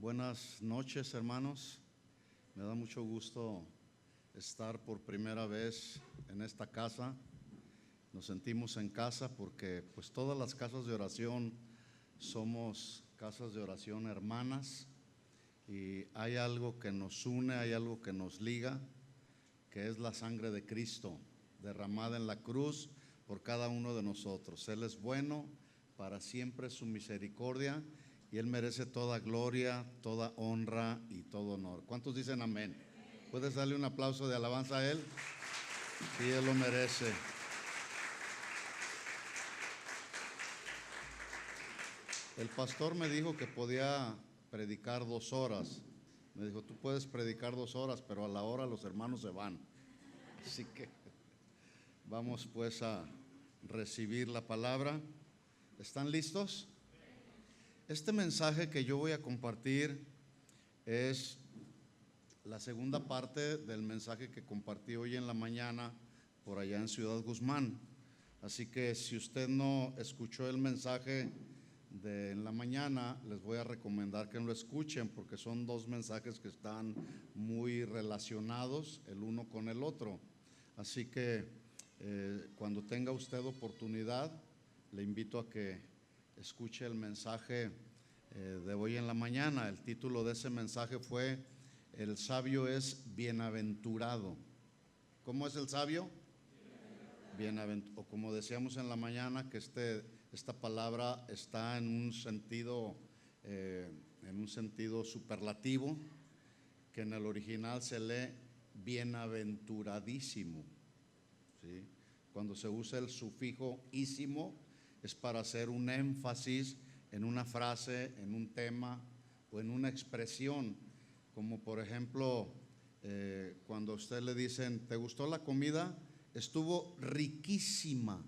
Buenas noches, hermanos. Me da mucho gusto estar por primera vez en esta casa. Nos sentimos en casa porque pues todas las casas de oración somos casas de oración hermanas, y hay algo que nos une, hay algo que nos liga, que es la sangre de Cristo derramada en la cruz por cada uno de nosotros. Él es bueno, para siempre su misericordia, y Él merece toda gloria, toda honra y todo honor. ¿Cuántos dicen amén? ¿Puedes darle un aplauso de alabanza a Él? Sí, Él lo merece. El pastor me dijo que podía predicar 2 horas. Me dijo, tú puedes predicar 2 horas, pero a la hora los hermanos se van. Así que vamos pues a recibir la palabra. ¿Están listos? Este mensaje que yo voy a compartir es la segunda parte del mensaje que compartí hoy en la mañana por allá en Ciudad Guzmán. Así que si usted no escuchó el mensaje de en la mañana, les voy a recomendar que lo escuchen, porque son 2 mensajes que están muy relacionados el uno con el otro. Así que cuando tenga usted oportunidad, le invito a que escuche el mensaje de hoy en la mañana. El título de ese mensaje fue: el sabio es bienaventurado. ¿Cómo es el sabio? Bienaventurado. O como decíamos en la mañana, que esta palabra está en un sentido superlativo, que en el original se lee bienaventuradísimo, ¿sí? Cuando se usa el sufijo ísimo es para hacer un énfasis en una frase, en un tema o en una expresión, como por ejemplo cuando a usted le dicen, ¿te gustó la comida? Estuvo riquísima.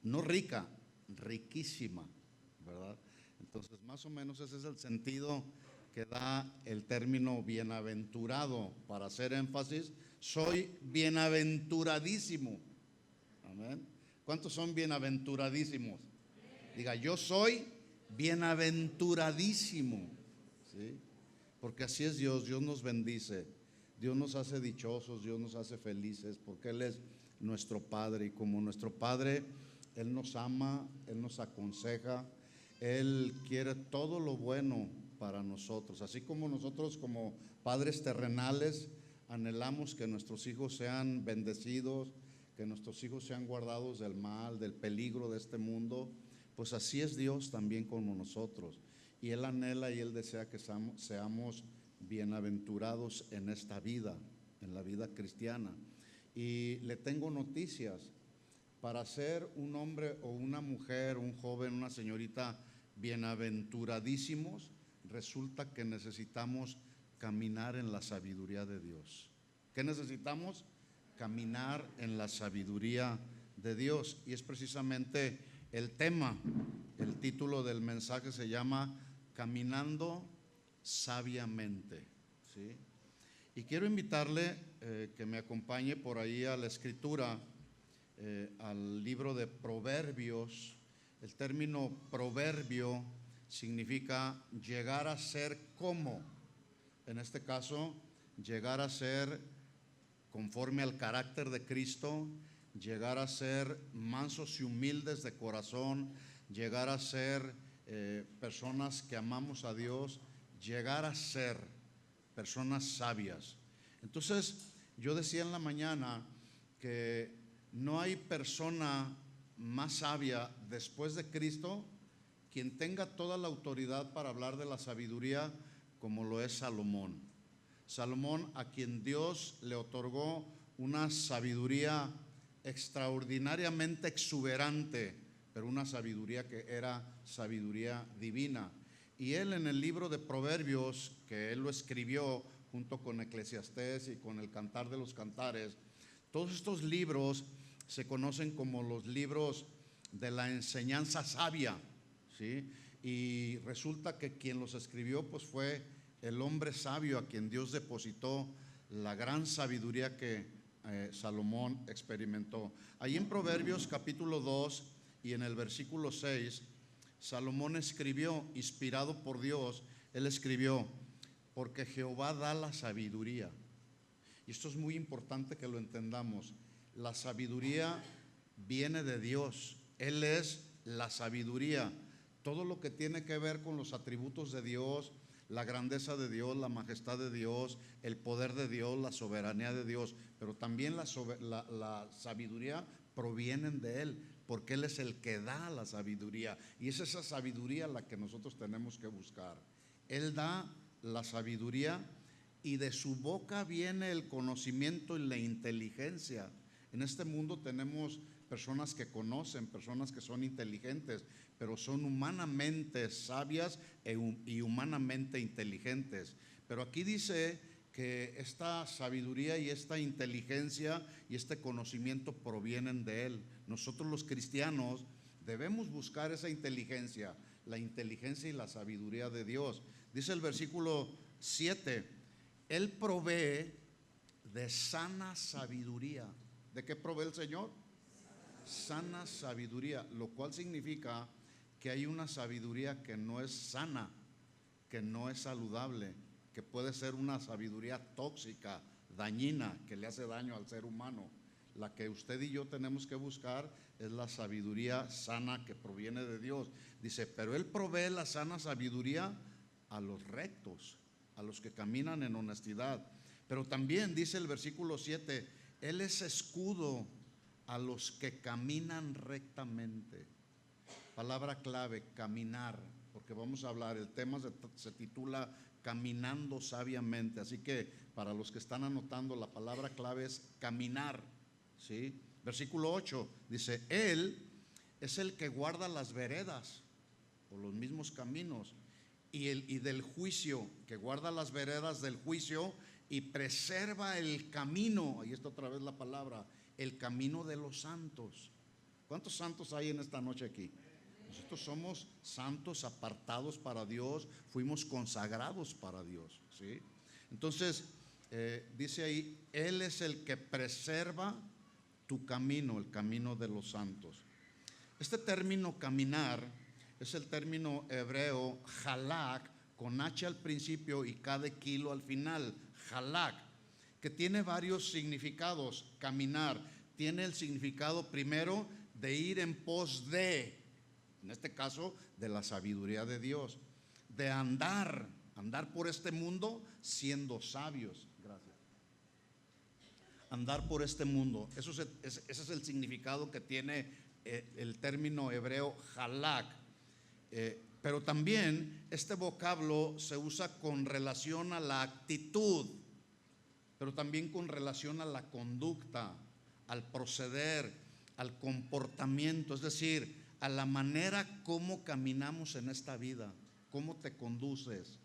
No rica, riquísima, ¿verdad? Entonces, más o menos ese es el sentido que da el término bienaventurado, para hacer énfasis. Soy bienaventuradísimo. Amén. ¿Cuántos son bienaventuradísimos? Diga, yo soy bienaventuradísimo, ¿sí? Porque así es Dios. Dios nos bendice, Dios nos hace dichosos, Dios nos hace felices, porque Él es nuestro Padre, y como nuestro Padre, Él nos ama, Él nos aconseja, Él quiere todo lo bueno para nosotros. Así como nosotros, como padres terrenales, anhelamos que nuestros hijos sean bendecidos, que nuestros hijos sean guardados del mal, del peligro de este mundo, pues así es Dios también como nosotros. Y Él anhela y Él desea que seamos bienaventurados en esta vida, en la vida cristiana. Y le tengo noticias. Para ser un hombre o una mujer, un joven, una señorita bienaventuradísimos, resulta que necesitamos caminar en la sabiduría de Dios. ¿Qué necesitamos? Caminar en la sabiduría de Dios. Y es precisamente el tema. El título del mensaje se llama Caminando sabiamente, ¿sí? Y quiero invitarle que me acompañe por ahí a la escritura, al libro de Proverbios. El término proverbio significa llegar a ser como. En este caso, llegar a ser conforme al carácter de Cristo, llegar a ser mansos y humildes de corazón, llegar a ser personas que amamos a Dios, llegar a ser personas sabias. Entonces, yo decía en la mañana que no hay persona más sabia después de Cristo quien tenga toda la autoridad para hablar de la sabiduría, como lo es Salomón. Salomón, a quien Dios le otorgó una sabiduría extraordinariamente exuberante, pero una sabiduría que era sabiduría divina. Y él, en el libro de Proverbios, que él lo escribió junto con Eclesiastés y con el Cantar de los Cantares, todos estos libros se conocen como los libros de la enseñanza sabia, ¿sí? Y resulta que quien los escribió pues fue el hombre sabio, a quien Dios depositó la gran sabiduría que Salomón experimentó. Ahí en Proverbios capítulo 2 y en el versículo 6, Salomón escribió, inspirado por Dios, Él escribió: porque Jehová da la sabiduría. Y esto es muy importante que lo entendamos. La sabiduría viene de Dios. Él es la sabiduría. Todo lo que tiene que ver con los atributos de Dios, la grandeza de Dios, la majestad de Dios, el poder de Dios, la soberanía de Dios, pero también la sabiduría provienen de Él, porque Él es el que da la sabiduría, y es esa sabiduría la que nosotros tenemos que buscar. Él da la sabiduría, y de su boca viene el conocimiento y la inteligencia. En este mundo tenemos personas que conocen, personas que son inteligentes, pero son humanamente sabias y humanamente inteligentes. Pero aquí dice que esta sabiduría y esta inteligencia y este conocimiento provienen de Él. Nosotros los cristianos debemos buscar esa inteligencia, la inteligencia y la sabiduría de Dios. Dice el versículo 7: Él provee de sana sabiduría. ¿De qué provee el Señor? Sana sabiduría, lo cual significa que hay una sabiduría que no es sana, que no es saludable, que puede ser una sabiduría tóxica, dañina, que le hace daño al ser humano. La que usted y yo tenemos que buscar es la sabiduría sana que proviene de Dios. Dice: pero Él provee la sana sabiduría a los rectos, a los que caminan en honestidad. Pero también dice el versículo 7: Él es escudo a los que caminan rectamente. Palabra clave: caminar, porque vamos a hablar, el tema se titula Caminando sabiamente. Así que para los que están anotando, la palabra clave es caminar, ¿sí? Versículo 8 dice: Él es el que guarda las veredas o los mismos caminos y del juicio, que guarda las veredas del juicio y preserva el camino. Ahí está otra vez la palabra, el camino de los santos. ¿Cuántos santos hay en esta noche aquí? Nosotros somos santos, apartados para Dios, fuimos consagrados para Dios, ¿sí? Entonces, dice ahí: Él es el que preserva tu camino, el camino de los santos. Este término caminar es el término hebreo halak, con H al principio y K de kilo al final, halak, que tiene varios significados. Caminar tiene el significado primero de ir en pos de, en este caso, de la sabiduría de Dios, de andar por este mundo siendo sabios. Gracias. Andar por este mundo, ese es el significado que tiene el término hebreo halak. Pero también este vocablo se usa con relación a la actitud, pero también con relación a la conducta, al proceder, al comportamiento, es decir, a la manera como caminamos en esta vida, cómo te conduces,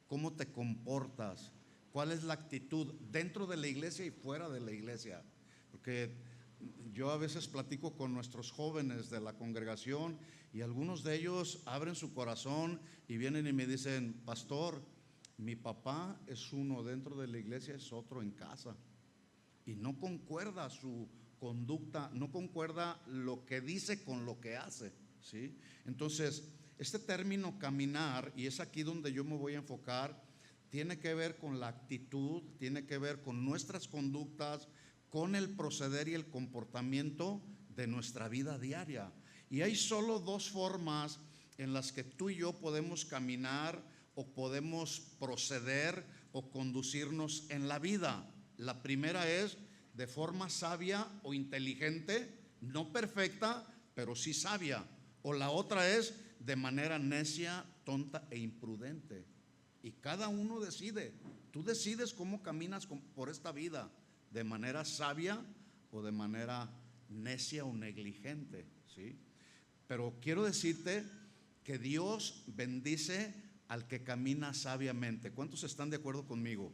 cómo te comportas, cuál es la actitud dentro de la iglesia y fuera de la iglesia. Porque yo a veces platico con nuestros jóvenes de la congregación y algunos de ellos abren su corazón y vienen y me dicen: pastor, mi papá es uno dentro de la iglesia, es otro en casa, y no concuerda su conducta, no concuerda lo que dice con lo que hace, ¿sí? Entonces, este término caminar, y es aquí donde yo me voy a enfocar, tiene que ver con la actitud, tiene que ver con nuestras conductas, con el proceder y el comportamiento de nuestra vida diaria. Y hay solo dos formas en las que tú y yo podemos caminar o podemos proceder o conducirnos en la vida. La primera es de forma sabia o inteligente, no perfecta, pero sí sabia. O la otra es de manera necia, tonta e imprudente. Y cada uno decide. Tú decides cómo caminas por esta vida, de manera sabia o de manera necia o negligente, ¿sí? Pero quiero decirte que Dios bendice al que camina sabiamente. ¿Cuántos están de acuerdo conmigo?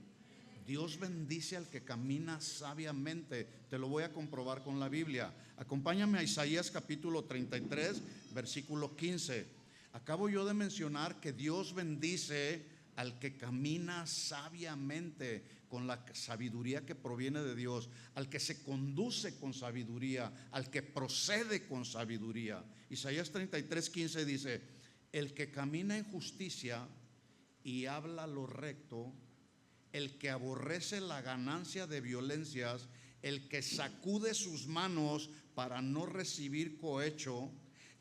Dios bendice al que camina sabiamente. Te lo voy a comprobar con la Biblia. Acompáñame a Isaías capítulo 33, versículo 15. Acabo yo de mencionar que Dios bendice al que camina sabiamente, con la sabiduría que proviene de Dios, al que se conduce con sabiduría, al que procede con sabiduría. Isaías 33:15 dice: el que camina en justicia y habla lo recto, el que aborrece la ganancia de violencias, el que sacude sus manos para no recibir cohecho,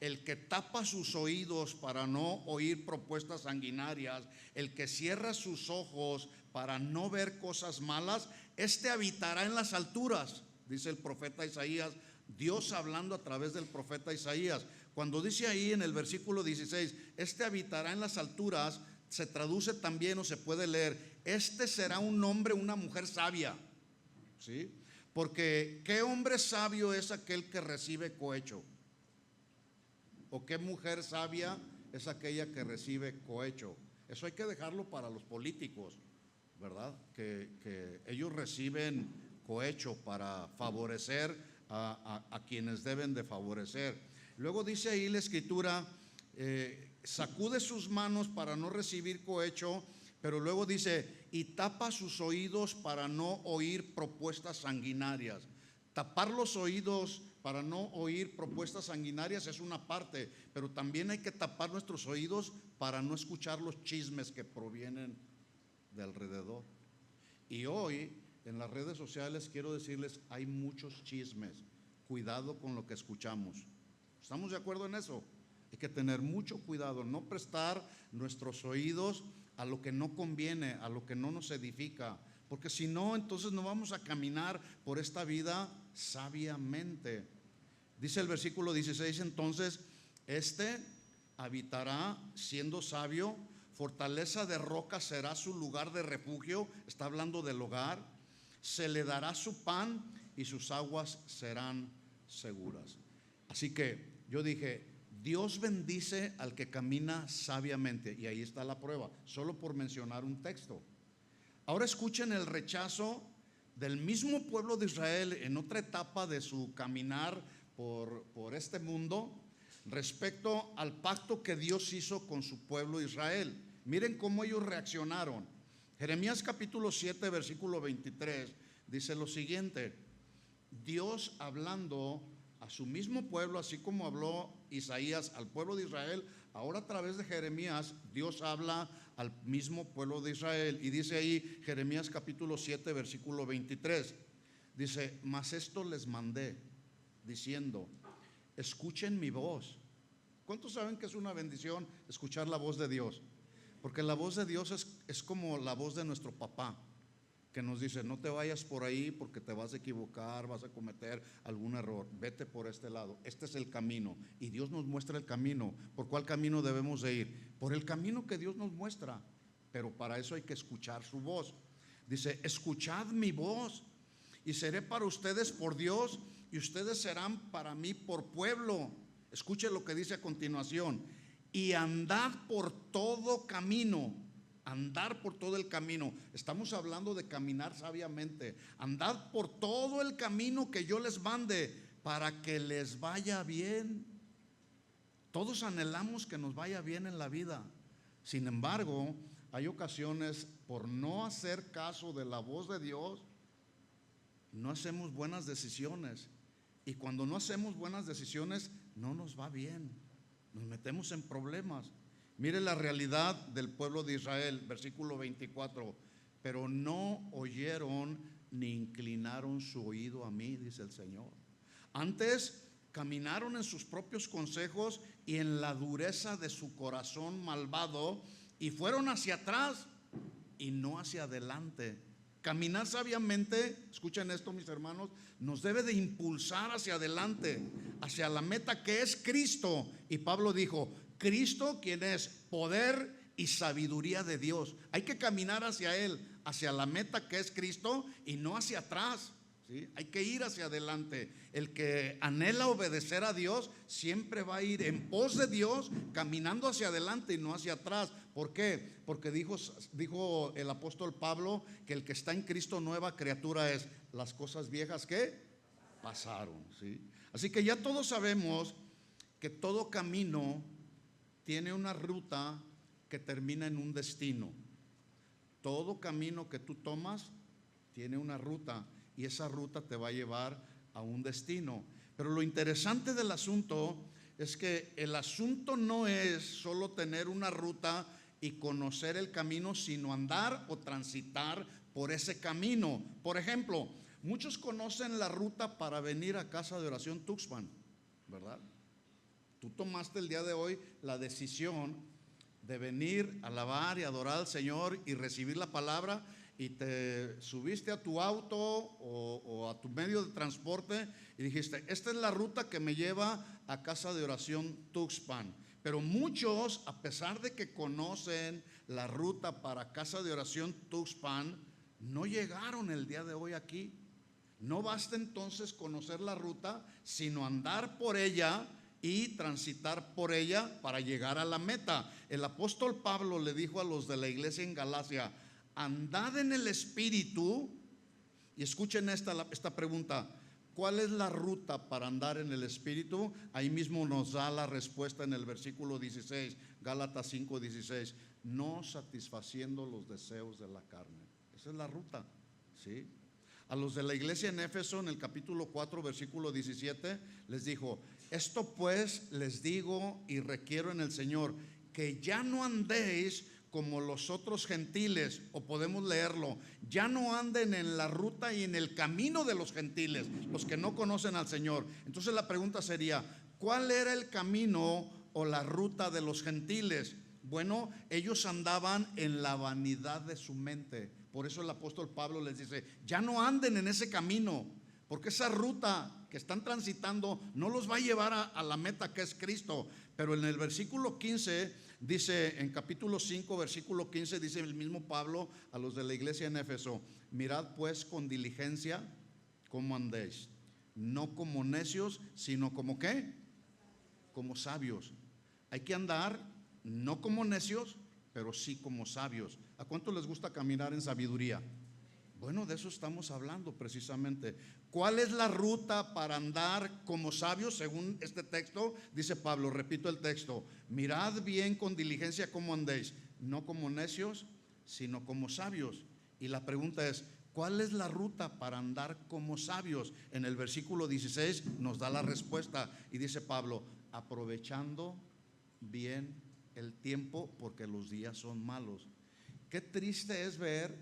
el que tapa sus oídos para no oír propuestas sanguinarias, el que cierra sus ojos para no ver cosas malas, este habitará en las alturas, dice el profeta Isaías, Dios hablando a través del profeta Isaías. Cuando dice ahí en el versículo 16, este habitará en las alturas, se traduce también o se puede leer, este será un hombre, una mujer sabia, ¿sí? Porque ¿qué hombre sabio es aquel que recibe cohecho? ¿O qué mujer sabia es aquella que recibe cohecho? Eso hay que dejarlo para los políticos, ¿verdad? Que ellos reciben cohecho para favorecer a quienes deben de favorecer. Luego dice ahí la escritura, sacude sus manos para no recibir cohecho, pero luego dice, y tapa sus oídos para no oír propuestas sanguinarias. Tapar los oídos para no oír propuestas sanguinarias es una parte, pero también hay que tapar nuestros oídos para no escuchar los chismes que provienen de alrededor. Y hoy en las redes sociales quiero decirles, hay muchos chismes. Cuidado con lo que escuchamos. ¿Estamos de acuerdo en eso? Hay que tener mucho cuidado, no prestar nuestros oídos a lo que no conviene, a lo que no nos edifica, porque si no, entonces no vamos a caminar por esta vida sabiamente. Dice el versículo 16, entonces, este habitará siendo sabio, fortaleza de roca será su lugar de refugio, está hablando del hogar, se le dará su pan y sus aguas serán seguras. Así que yo dije, Dios bendice al que camina sabiamente, y ahí está la prueba, solo por mencionar un texto. Ahora escuchen el rechazo del mismo pueblo de Israel en otra etapa de su caminar por este mundo respecto al pacto que Dios hizo con su pueblo Israel. Miren cómo ellos reaccionaron. Jeremías capítulo 7 versículo 23 dice lo siguiente: Dios hablando a su mismo pueblo, así como habló Isaías al pueblo de Israel, ahora a través de Jeremías Dios habla al mismo pueblo de Israel, y dice ahí Jeremías capítulo 7 versículo 23, dice, mas esto les mandé diciendo, escuchen mi voz. ¿Cuántos saben que es una bendición escuchar la voz de Dios? Porque la voz de Dios es como la voz de nuestro papá, que nos dice, no te vayas por ahí porque te vas a equivocar, vas a cometer algún error, vete por este lado, este es el camino, y Dios nos muestra el camino. ¿Por cuál camino debemos de ir? Por el camino que Dios nos muestra, pero para eso hay que escuchar su voz. Dice, escuchad mi voz y seré para ustedes por Dios y ustedes serán para mí por pueblo. Escuche lo que dice a continuación, y andad por todo camino. Andar por todo el camino. Estamos hablando de caminar sabiamente. Andad por todo el camino que yo les mande para que les vaya bien. Todos anhelamos que nos vaya bien en la vida. Sin embargo, hay ocasiones por no hacer caso de la voz de Dios, no hacemos buenas decisiones. Y cuando no hacemos buenas decisiones, no nos va bien. Nos metemos en problemas. Mire la realidad del pueblo de Israel, versículo 24. Pero no oyeron ni inclinaron su oído a mí, dice el Señor. Antes caminaron en sus propios consejos y en la dureza de su corazón malvado, y fueron hacia atrás y no hacia adelante. Caminar sabiamente, escuchen esto mis hermanos, nos debe de impulsar hacia adelante, hacia la meta que es Cristo. Y Pablo dijo, Cristo, quien es poder y sabiduría de Dios. Hay que caminar hacia Él, hacia la meta que es Cristo y no hacia atrás, ¿sí? Hay que ir hacia adelante. El que anhela obedecer a Dios siempre va a ir en pos de Dios, caminando hacia adelante y no hacia atrás. ¿Por qué? Porque dijo el apóstol Pablo que el que está en Cristo nueva criatura es. Las cosas viejas que pasaron, ¿sí? Así que ya todos sabemos que todo camino tiene una ruta que termina en un destino. Todo camino que tú tomas tiene una ruta, y esa ruta te va a llevar a un destino. Pero lo interesante del asunto es que el asunto no es solo tener una ruta y conocer el camino, sino andar o transitar por ese camino. Por ejemplo, muchos conocen la ruta para venir a Casa de Oración Tuxpan, ¿verdad? Tú tomaste el día de hoy la decisión de venir a alabar y adorar al Señor y recibir la palabra, y te subiste a tu auto o a tu medio de transporte y dijiste: esta es la ruta que me lleva a Casa de Oración Tuxpan. Pero muchos, a pesar de que conocen la ruta para Casa de Oración Tuxpan, no llegaron el día de hoy aquí. No basta entonces conocer la ruta, sino andar por ella y transitar por ella para llegar a la meta. El apóstol Pablo le dijo a los de la iglesia en Galacia: andad en el Espíritu. Y escuchen esta pregunta: ¿cuál es la ruta para andar en el Espíritu? Ahí mismo nos da la respuesta en el versículo 16, Gálatas 5:16: no satisfaciendo los deseos de la carne. Esa es la ruta, ¿sí? A los de la iglesia en Éfeso, en el capítulo 4, versículo 17, les dijo: esto pues les digo y requiero en el Señor, que ya no andéis como los otros gentiles. O podemos leerlo: ya no anden en la ruta y en el camino de los gentiles, los que no conocen al Señor. Entonces la pregunta sería: ¿cuál era el camino o la ruta de los gentiles? Bueno, ellos andaban en la vanidad de su mente. Por eso el apóstol Pablo les dice: ya no anden en ese camino, porque esa ruta que están transitando no los va a llevar a la meta, que es Cristo. Pero en el versículo 15 dice, en capítulo 5, versículo 15, dice el mismo Pablo a los de la iglesia en Éfeso: mirad pues con diligencia cómo andéis, no como necios, sino como ¿qué? Como sabios. Hay que andar no como necios, pero sí como sabios. ¿A cuánto les gusta caminar en sabiduría? Bueno, de eso estamos hablando precisamente. ¿Cuál es la ruta para andar como sabios? Según este texto, dice Pablo, repito el texto: mirad bien con diligencia cómo andéis, no como necios, sino como sabios. Y la pregunta es: ¿cuál es la ruta para andar como sabios? En el versículo 16 nos da la respuesta y dice Pablo: aprovechando bien el tiempo, porque los días son malos. Qué triste es ver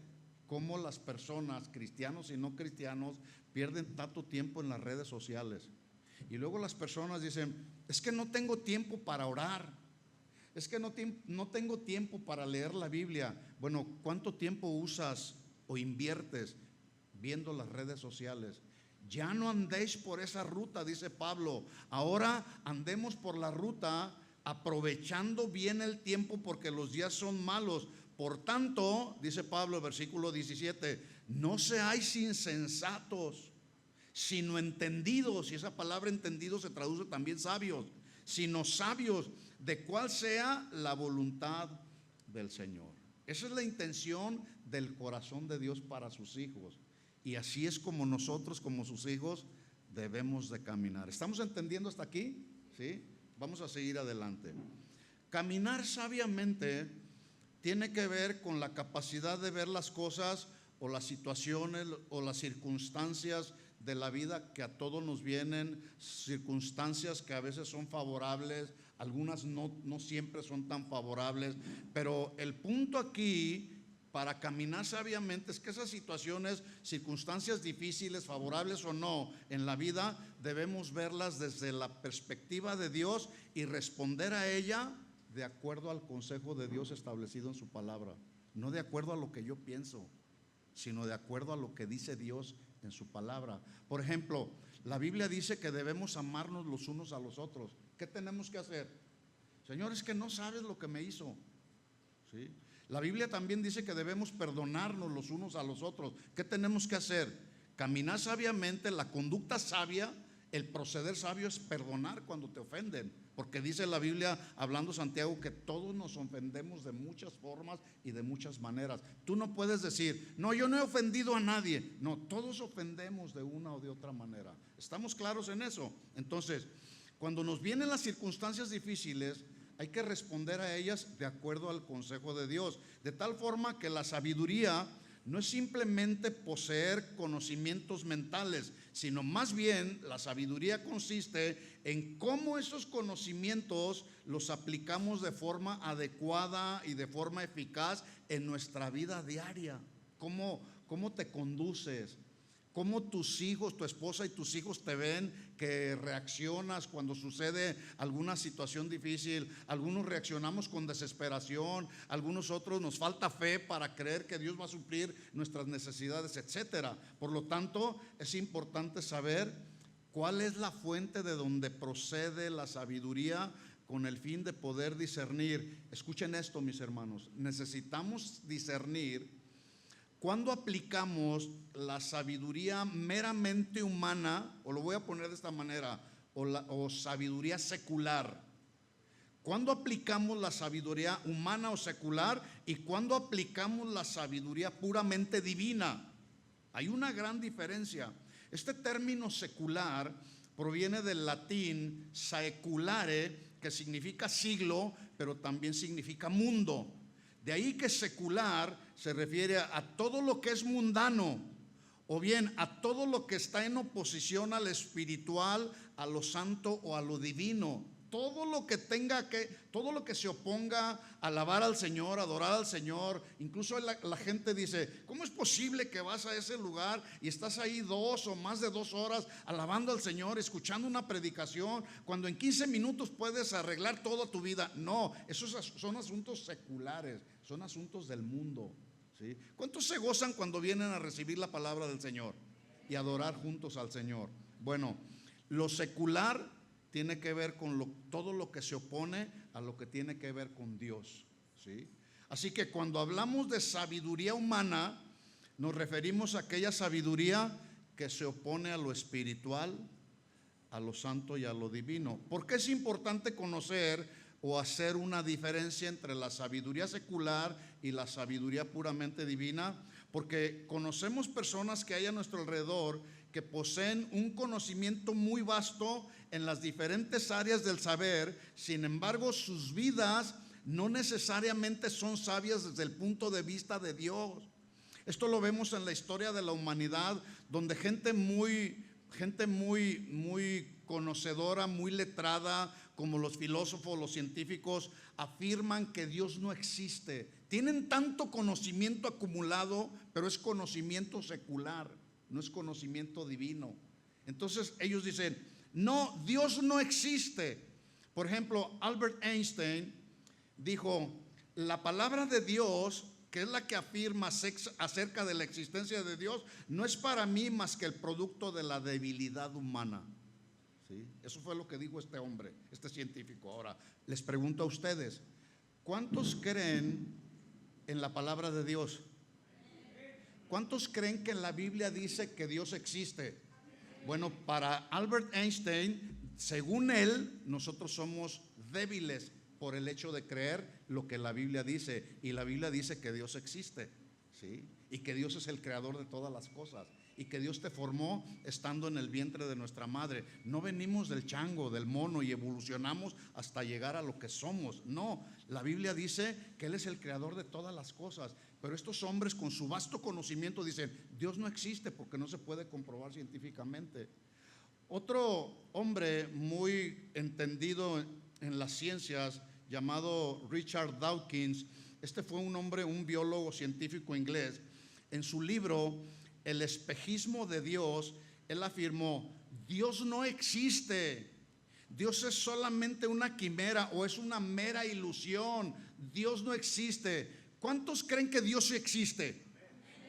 cómo las personas, cristianos y no cristianos, pierden tanto tiempo en las redes sociales. Y luego las personas dicen: es que no tengo tiempo para orar, es que no tengo tiempo para leer la Biblia. Bueno, ¿cuánto tiempo usas o inviertes viendo las redes sociales? Ya no andéis por esa ruta, dice Pablo. Ahora andemos por la ruta aprovechando bien el tiempo, porque los días son malos. Por tanto, dice Pablo, versículo 17: no seáis insensatos, sino entendidos. Y esa palabra entendidos se traduce también sabios. Sino sabios de cuál sea la voluntad del Señor. Esa es la intención del corazón de Dios para sus hijos. Y así es como nosotros, como sus hijos, debemos de caminar. ¿Estamos entendiendo hasta aquí? ¿Sí? Vamos a seguir adelante. Caminar sabiamente tiene que ver con la capacidad de ver las cosas o las situaciones o las circunstancias de la vida que a todos nos vienen, circunstancias que a veces son favorables, algunas no siempre son tan favorables. Pero el punto aquí para caminar sabiamente es que esas situaciones, circunstancias difíciles, favorables o no en la vida, debemos verlas desde la perspectiva de Dios y responder a ella de acuerdo al consejo de Dios establecido en su palabra. No de acuerdo a lo que yo pienso, sino de acuerdo a lo que dice Dios en su palabra. Por ejemplo, la Biblia dice que debemos amarnos los unos a los otros. ¿Qué tenemos que hacer? Señor, es que no sabes lo que me hizo, ¿sí? La Biblia también dice que debemos perdonarnos los unos a los otros. ¿Qué tenemos que hacer? Caminar sabiamente, la conducta sabia, el proceder sabio es perdonar cuando te ofenden. Porque dice la Biblia, hablando Santiago, que todos nos ofendemos de muchas formas y de muchas maneras. Tú no puedes decir: no, yo no he ofendido a nadie. No, todos ofendemos de una o de otra manera. ¿Estamos claros en eso? Entonces, cuando nos vienen las circunstancias difíciles, hay que responder a ellas de acuerdo al consejo de Dios. De tal forma que la sabiduría no es simplemente poseer conocimientos mentales, sino más bien la sabiduría consiste en cómo esos conocimientos los aplicamos de forma adecuada y de forma eficaz en nuestra vida diaria. ¿Cómo te conduces? ¿Cómo tus hijos, tu esposa y tus hijos te ven que reaccionas cuando sucede alguna situación difícil? Algunos reaccionamos con desesperación, algunos otros nos falta fe para creer que Dios va a suplir nuestras necesidades, etcétera. Por lo tanto, es importante saber cuál es la fuente de donde procede la sabiduría con el fin de poder discernir. Escuchen esto, mis hermanos, necesitamos discernir cuando aplicamos la sabiduría meramente humana, o lo voy a poner de esta manera, o sabiduría secular. Cuando aplicamos la sabiduría humana o secular y cuando aplicamos la sabiduría puramente divina. Hay una gran diferencia. Este término secular proviene del latín saeculare, que significa siglo, pero también significa mundo. De ahí que secular se refiere a todo lo que es mundano, o bien a todo lo que está en oposición al espiritual, a lo santo o a lo divino. Todo lo que se oponga a alabar al Señor, adorar al Señor. Incluso la gente dice: ¿cómo es posible que vas a ese lugar y estás ahí 2 o más de 2 horas alabando al Señor, escuchando una predicación, cuando en 15 minutos puedes arreglar toda tu vida? No, esos son asuntos seculares, son asuntos del mundo, ¿sí? ¿Cuántos se gozan cuando vienen a recibir la palabra del Señor y adorar juntos al Señor? Bueno, lo secular tiene que ver con todo lo que se opone a lo que tiene que ver con Dios, ¿sí? Así que cuando hablamos de sabiduría humana, nos referimos a aquella sabiduría que se opone a lo espiritual, a lo santo y a lo divino. ¿Por qué es importante conocer o hacer una diferencia entre la sabiduría secular y la sabiduría puramente divina? Porque conocemos personas que hay a nuestro alrededor que poseen un conocimiento muy vasto en las diferentes áreas del saber. Sin embargo, sus vidas no necesariamente son sabias desde el punto de vista de Dios. Esto lo vemos en la historia de la humanidad, donde gente muy conocedora, muy letrada, como los filósofos, los científicos, afirman que Dios no existe. Tienen tanto conocimiento acumulado, pero es conocimiento secular, no es conocimiento divino. Entonces ellos dicen: no, Dios no existe. Por ejemplo, Albert Einstein dijo: la palabra de Dios, que es la que afirma acerca de la existencia de Dios, no es para mí más que el producto de la debilidad humana, ¿sí? Eso fue lo que dijo este hombre, este científico. Ahora, les pregunto a ustedes: ¿cuántos creen en la palabra de Dios? ¿Cuántos creen que en la Biblia dice que Dios existe? Bueno, para Albert Einstein, según él, nosotros somos débiles por el hecho de creer lo que la Biblia dice. Y la Biblia dice que Dios existe, ¿sí? Y que Dios es el creador de todas las cosas, y que Dios te formó estando en el vientre de nuestra madre. No venimos del chango, del mono, y evolucionamos hasta llegar a lo que somos. No, la Biblia dice que Él es el creador de todas las cosas. Pero estos hombres, con su vasto conocimiento, dicen: Dios no existe, porque no se puede comprobar científicamente. Otro hombre muy entendido en las ciencias, llamado Richard Dawkins, este fue un hombre, un biólogo científico inglés. En su libro El espejismo de Dios, él afirmó: Dios no existe. Dios es solamente una quimera, o es una mera ilusión. Dios no existe. ¿Cuántos creen que Dios sí existe?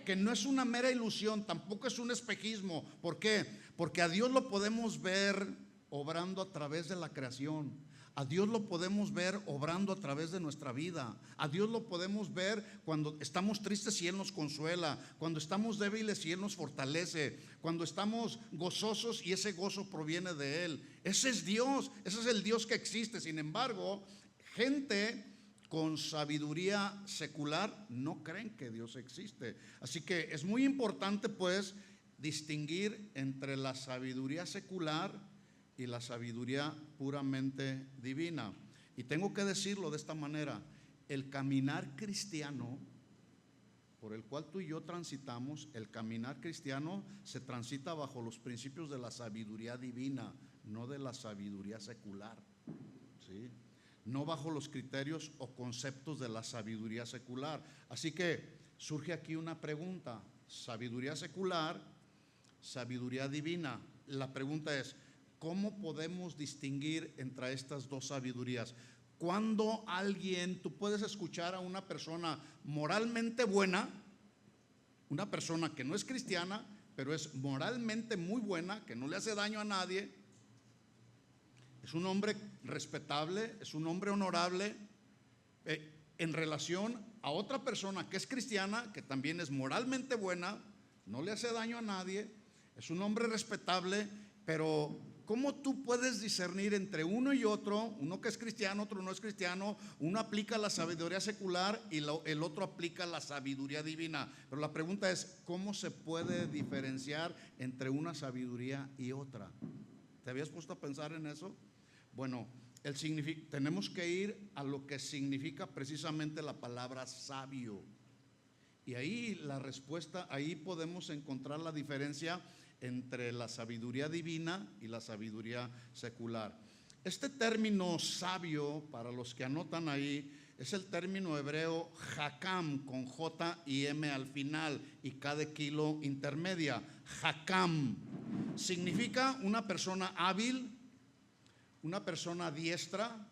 Que no es una mera ilusión, tampoco es un espejismo. ¿Por qué? Porque a Dios lo podemos ver obrando a través de la creación. A Dios lo podemos ver obrando a través de nuestra vida. A Dios lo podemos ver cuando estamos tristes y Él nos consuela, cuando estamos débiles y Él nos fortalece, cuando estamos gozosos y ese gozo proviene de Él. Ese es Dios, ese es el Dios que existe. Sin embargo, gente con sabiduría secular no creen que Dios existe. Así que es muy importante, pues, distinguir entre la sabiduría secular y la sabiduría puramente divina. Y tengo que decirlo de esta manera: el caminar cristiano por el cual tú y yo transitamos, el caminar cristiano se transita bajo los principios de la sabiduría divina, no de la sabiduría secular, ¿sí? No bajo los criterios o conceptos de la sabiduría secular. Así que surge aquí una pregunta: sabiduría secular, sabiduría divina. La pregunta es: ¿cómo podemos distinguir entre estas dos sabidurías? Cuando tú puedes escuchar a una persona moralmente buena, una persona que no es cristiana, pero es moralmente muy buena, que no le hace daño a nadie, es un hombre respetable, es un hombre honorable, en relación a otra persona que es cristiana, que también es moralmente buena, no le hace daño a nadie, es un hombre respetable, pero ¿cómo tú puedes discernir entre uno y otro? Uno que es cristiano, otro no es cristiano, uno aplica la sabiduría secular y el otro aplica la sabiduría divina. Pero la pregunta es: ¿cómo se puede diferenciar entre una sabiduría y otra? ¿Te habías puesto a pensar en eso? Bueno, tenemos que ir a lo que significa precisamente la palabra sabio. Y ahí la respuesta, ahí podemos encontrar la diferencia entre la sabiduría divina y la sabiduría secular. Este término sabio, para los que anotan ahí, es el término hebreo Hakam, con J y M al final y K de kilo intermedia. Hakam significa una persona hábil, una persona diestra,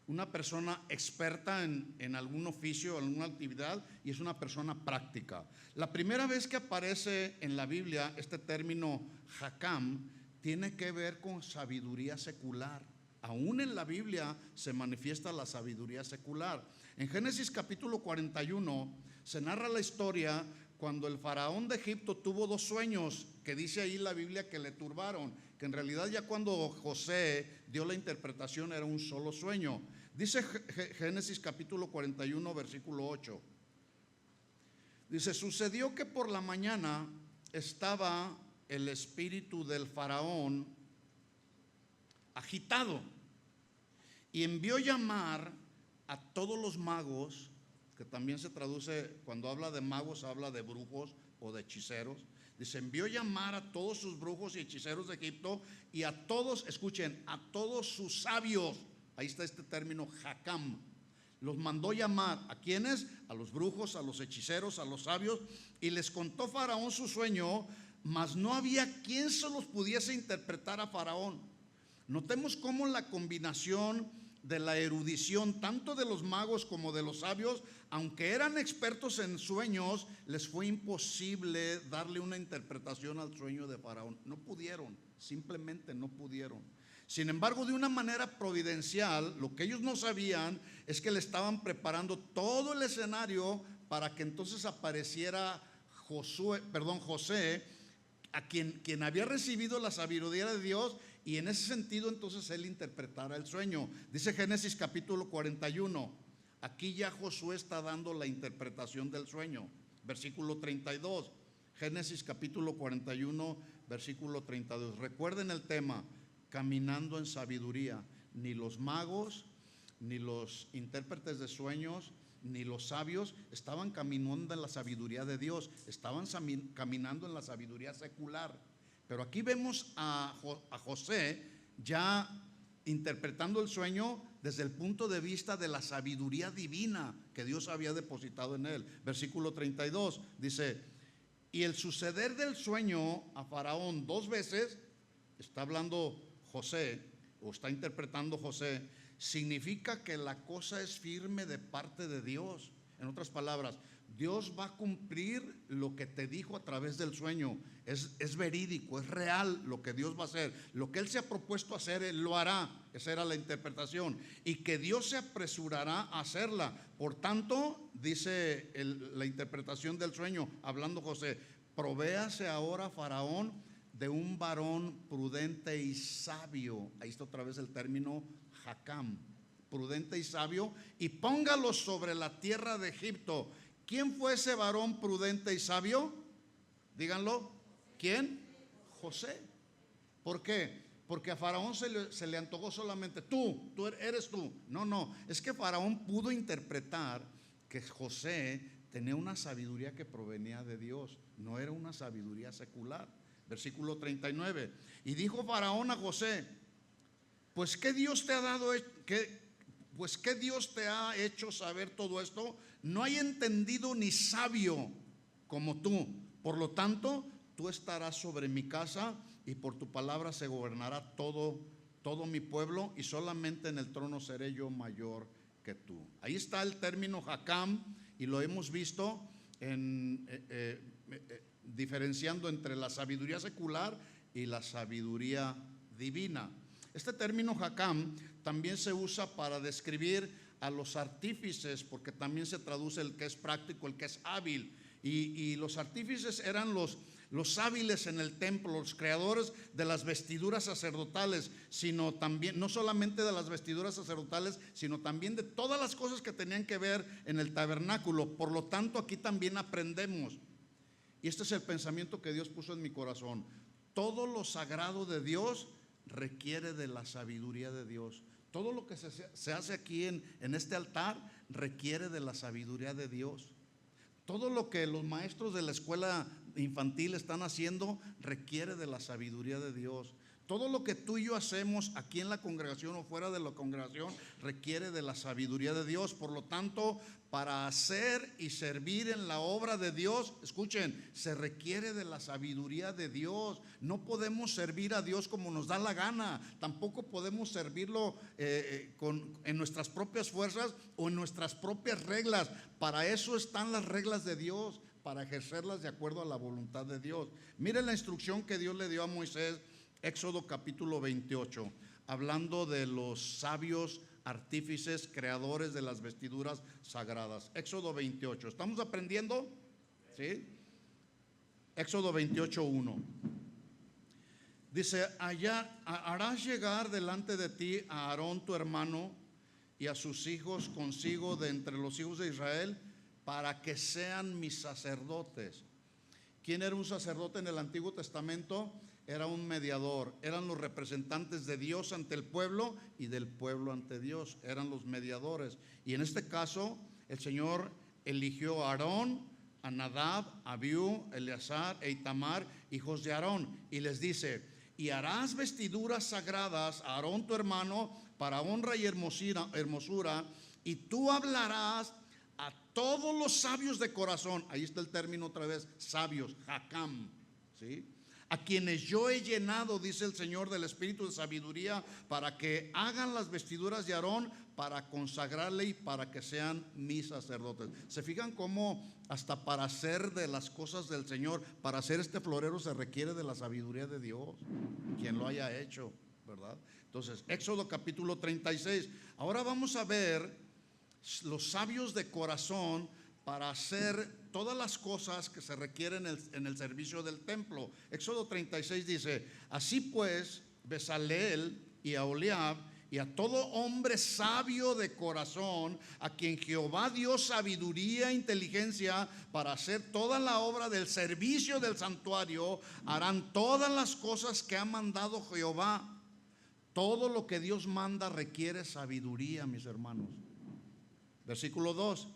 una persona experta en algún oficio o alguna actividad, y es una persona práctica. La primera vez que aparece en la Biblia este término Hakam tiene que ver con sabiduría secular. Aún en la Biblia se manifiesta la sabiduría secular. En Génesis capítulo 41 se narra la historia cuando el faraón de Egipto tuvo dos sueños que dice ahí la Biblia que le turbaron, que en realidad ya cuando José dio la interpretación era un solo sueño. Dice Génesis capítulo 41 versículo 8. Dice: sucedió que por la mañana estaba el espíritu del faraón agitado y envió llamar a todos los magos, que también se traduce, cuando habla de magos habla de brujos o de hechiceros. Dice: envió llamar a todos sus brujos y hechiceros de Egipto y a todos, escuchen, a todos sus sabios. Ahí está este término Hakam. Los mandó llamar. ¿A quiénes? A los brujos, a los hechiceros, a los sabios. Y les contó Faraón su sueño, mas no había quien se los pudiese interpretar a Faraón. Notemos cómo la combinación de la erudición tanto de los magos como de los sabios, aunque eran expertos en sueños, les fue imposible darle una interpretación al sueño de Faraón. No pudieron, simplemente no pudieron. Sin embargo, de una manera providencial, lo que ellos no sabían es que le estaban preparando todo el escenario para que entonces apareciera José, a quien había recibido la sabiduría de Dios, y en ese sentido entonces él interpretara el sueño. Dice Génesis capítulo 41, aquí ya Josué está dando la interpretación del sueño. Versículo 32, Génesis capítulo 41, versículo 32. Recuerden el tema: caminando en sabiduría. Ni los magos, ni los intérpretes de sueños, ni los sabios estaban caminando en la sabiduría de Dios, estaban caminando en la sabiduría secular. Pero aquí vemos a José ya interpretando el sueño desde el punto de vista de la sabiduría divina que Dios había depositado en él. Versículo 32 dice: y el suceder del sueño a Faraón dos veces, está hablando José, o está interpretando José, significa que la cosa es firme de parte de Dios. En otras palabras, Dios va a cumplir lo que te dijo a través del sueño. Es verídico, es real lo que Dios va a hacer. Lo que Él se ha propuesto hacer, Él lo hará. Esa era la interpretación. Y que Dios se apresurará a hacerla. Por tanto, dice la interpretación del sueño, hablando José: provéase ahora Faraón de un varón prudente y sabio. Ahí está otra vez el término Hakam, prudente y sabio, y póngalo sobre la tierra de Egipto. ¿Quién fue ese varón prudente y sabio? Díganlo. ¿Quién? José. ¿Por qué? Porque a Faraón se le antojó solamente tú eres tú. No, es que Faraón pudo interpretar que José tenía una sabiduría que provenía de Dios, no era una sabiduría secular. Versículo 39. Y dijo Faraón a José: Pues ¿qué Dios te ha dado? Pues ¿qué Dios te ha hecho saber todo esto? No hay entendido ni sabio como tú. Por lo tanto, tú estarás sobre mi casa y por tu palabra se gobernará todo mi pueblo, y solamente en el trono seré yo mayor que tú. Ahí está el término Jacam, y lo hemos visto diferenciando entre la sabiduría secular y la sabiduría divina. Este término Jacam también se usa para describir a los artífices, porque también se traduce el que es práctico, el que es hábil. Y los artífices eran los hábiles en el templo, los creadores de las vestiduras sacerdotales, sino también, no solamente de las vestiduras sacerdotales, sino también de todas las cosas que tenían que ver en el tabernáculo. Por lo tanto, aquí también aprendemos, y este es el pensamiento que Dios puso en mi corazón: todo lo sagrado de Dios requiere de la sabiduría de Dios. Todo lo que se hace aquí en este altar requiere de la sabiduría de Dios. Todo lo que los maestros de la escuela infantil están haciendo requiere de la sabiduría de Dios. Todo lo que tú y yo hacemos aquí en la congregación o fuera de la congregación requiere de la sabiduría de Dios. Por lo tanto, para hacer y servir en la obra de Dios, escuchen, se requiere de la sabiduría de Dios. No podemos servir a Dios como nos da la gana. Tampoco podemos servirlo en nuestras propias fuerzas o en nuestras propias reglas. Para eso están las reglas de Dios, para ejercerlas de acuerdo a la voluntad de Dios. Miren la instrucción que Dios le dio a Moisés, Éxodo capítulo 28, hablando de los sabios artífices, creadores de las vestiduras sagradas. Éxodo 28, ¿estamos aprendiendo? ¿Sí? Éxodo 28:1. Dice: allá harás llegar delante de ti a Aarón tu hermano y a sus hijos consigo de entre los hijos de Israel, para que sean mis sacerdotes. ¿Quién era un sacerdote en el Antiguo Testamento? Era un mediador, eran los representantes de Dios ante el pueblo y del pueblo ante Dios, eran los mediadores. Y en este caso el Señor eligió a Aarón, a Nadab, a Abiú, Eleazar e Itamar, hijos de Aarón, y les dice: y harás vestiduras sagradas a Aarón tu hermano para honra y hermosura, y tú hablarás a todos los sabios de corazón. Ahí está el término otra vez, sabios, Jacam, ¿sí? A quienes yo he llenado, dice el Señor, del espíritu de sabiduría, para que hagan las vestiduras de Aarón, para consagrarle y para que sean mis sacerdotes. ¿Se fijan cómo hasta para hacer de las cosas del Señor, para hacer este florero, se requiere de la sabiduría de Dios, quien lo haya hecho, ¿verdad? Entonces, Éxodo capítulo 36. Ahora vamos a ver los sabios de corazón para hacer todas las cosas que se requieren en el servicio del templo. Éxodo 36 dice: así pues, Bezaleel y Aholiab y a todo hombre sabio de corazón, a quien Jehová dio sabiduría e inteligencia para hacer toda la obra del servicio del santuario, harán todas las cosas que ha mandado Jehová. Todo lo que Dios manda requiere sabiduría, mis hermanos. Versículo 2.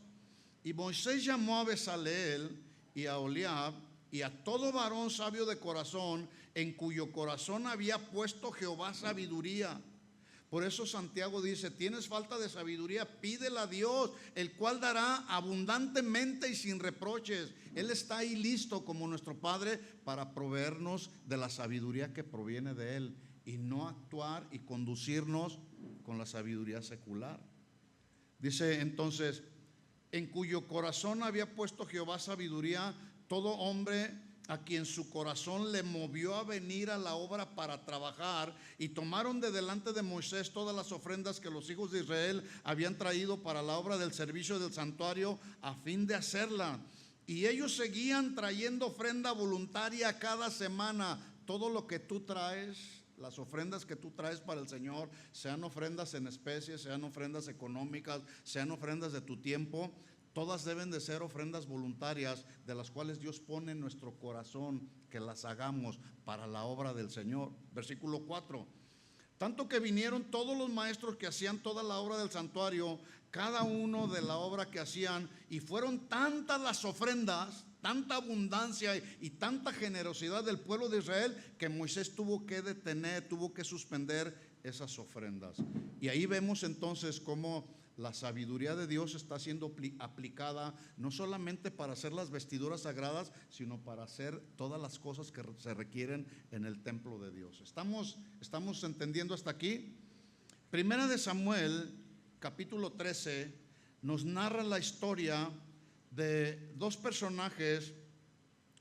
Y Moisés llamó a Bezaleel y a Aholiab y a todo varón sabio de corazón, en cuyo corazón había puesto Jehová sabiduría. Por eso Santiago dice: tienes falta de sabiduría, pídela a Dios, el cual dará abundantemente y sin reproches. Él está ahí listo como nuestro Padre para proveernos de la sabiduría que proviene de Él, y no actuar y conducirnos con la sabiduría secular. Dice entonces: en cuyo corazón había puesto Jehová sabiduría, todo hombre a quien su corazón le movió a venir a la obra para trabajar. Y tomaron de delante de Moisés todas las ofrendas que los hijos de Israel habían traído para la obra del servicio del santuario, a fin de hacerla. Y ellos seguían trayendo ofrenda voluntaria cada semana. Todo lo que tú traes, las ofrendas que tú traes para el Señor, sean ofrendas en especies, sean ofrendas económicas, sean ofrendas de tu tiempo, todas deben de ser ofrendas voluntarias, de las cuales Dios pone en nuestro corazón que las hagamos para la obra del Señor. Versículo 4. Tanto que vinieron todos los maestros que hacían toda la obra del santuario, cada uno de la obra que hacían, y fueron tantas las ofrendas, tanta abundancia y tanta generosidad del pueblo de Israel, que Moisés tuvo que detener, tuvo que suspender esas ofrendas. Y ahí vemos entonces cómo la sabiduría de Dios está siendo aplicada no solamente para hacer las vestiduras sagradas, sino para hacer todas las cosas que se requieren en el templo de Dios. ¿Estamos entendiendo hasta aquí? Primera de Samuel, capítulo 13, nos narra la historia de dos personajes,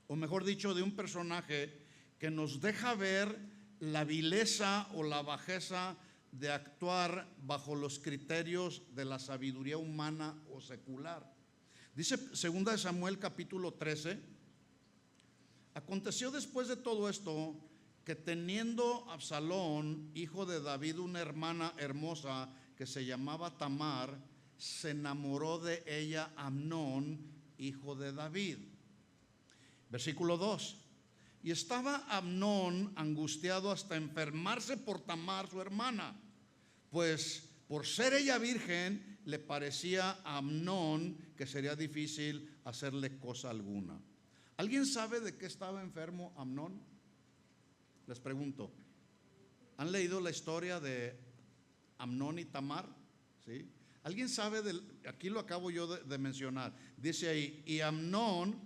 o mejor dicho, de un personaje que nos deja ver la vileza o la bajeza de actuar bajo los criterios de la sabiduría humana o secular. Dice 2 de Samuel capítulo 13: aconteció después de todo esto que teniendo Absalón, hijo de David, una hermana hermosa que se llamaba Tamar, se enamoró de ella Amnón, hijo de David. Versículo 2: y estaba Amnón angustiado hasta enfermarse por Tamar, su hermana, pues por ser ella virgen, le parecía a Amnón que sería difícil hacerle cosa alguna. ¿Alguien sabe de qué estaba enfermo Amnón? Les pregunto. ¿Han leído la historia de Amnón y Tamar? ¿Sí? ¿Alguien sabe aquí lo acabo yo de mencionar? Dice ahí: y Amnón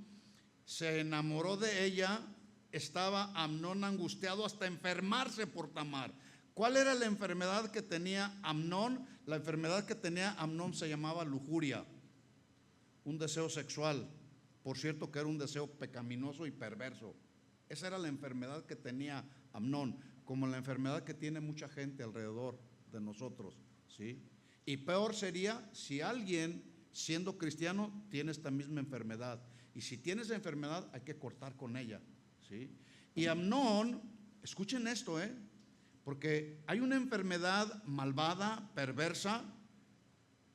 se enamoró de ella. Estaba Amnón angustiado hasta enfermarse por Tamar. ¿Cuál era la enfermedad que tenía Amnón? La enfermedad que tenía Amnón se llamaba lujuria, un deseo sexual. Por cierto, que era un deseo pecaminoso y perverso. Esa era la enfermedad que tenía Amnón, como la enfermedad que tiene mucha gente alrededor de nosotros, ¿sí? Y peor sería si alguien, siendo cristiano, tiene esta misma enfermedad. Y si tiene esa enfermedad, hay que cortar con ella, ¿sí? Y Amnón, escuchen esto, porque hay una enfermedad malvada, perversa,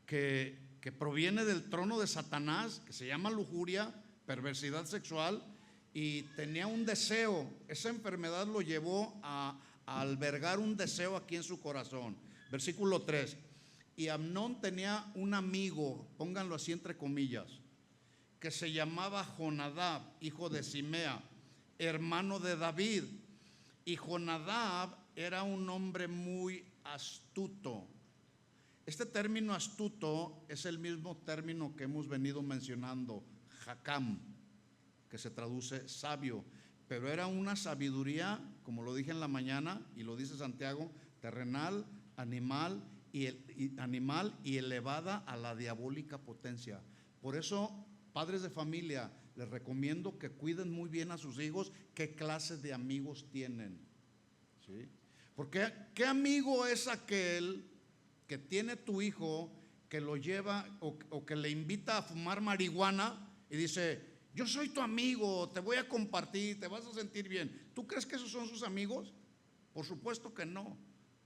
que proviene del trono de Satanás, que se llama lujuria, perversidad sexual, y tenía un deseo. Esa enfermedad lo llevó a albergar un deseo aquí en su corazón. Versículo 3: y Amnón tenía un amigo, pónganlo así entre comillas, que se llamaba Jonadab, hijo de Simea, hermano de David. Y Jonadab era un hombre muy astuto. Este término astuto es el mismo término que hemos venido mencionando, Jacam, que se traduce sabio, pero era una sabiduría, como lo dije en la mañana y lo dice Santiago, terrenal, animal y elevada a la diabólica potencia. Por eso, padres de familia, les recomiendo que cuiden muy bien a sus hijos, qué clase de amigos tienen, ¿sí? Porque ¿qué amigo es aquel que tiene tu hijo, que lo lleva o que le invita a fumar marihuana y dice: yo soy tu amigo, te voy a compartir, te vas a sentir bien? ¿Tú crees que esos son sus amigos? Por supuesto que no.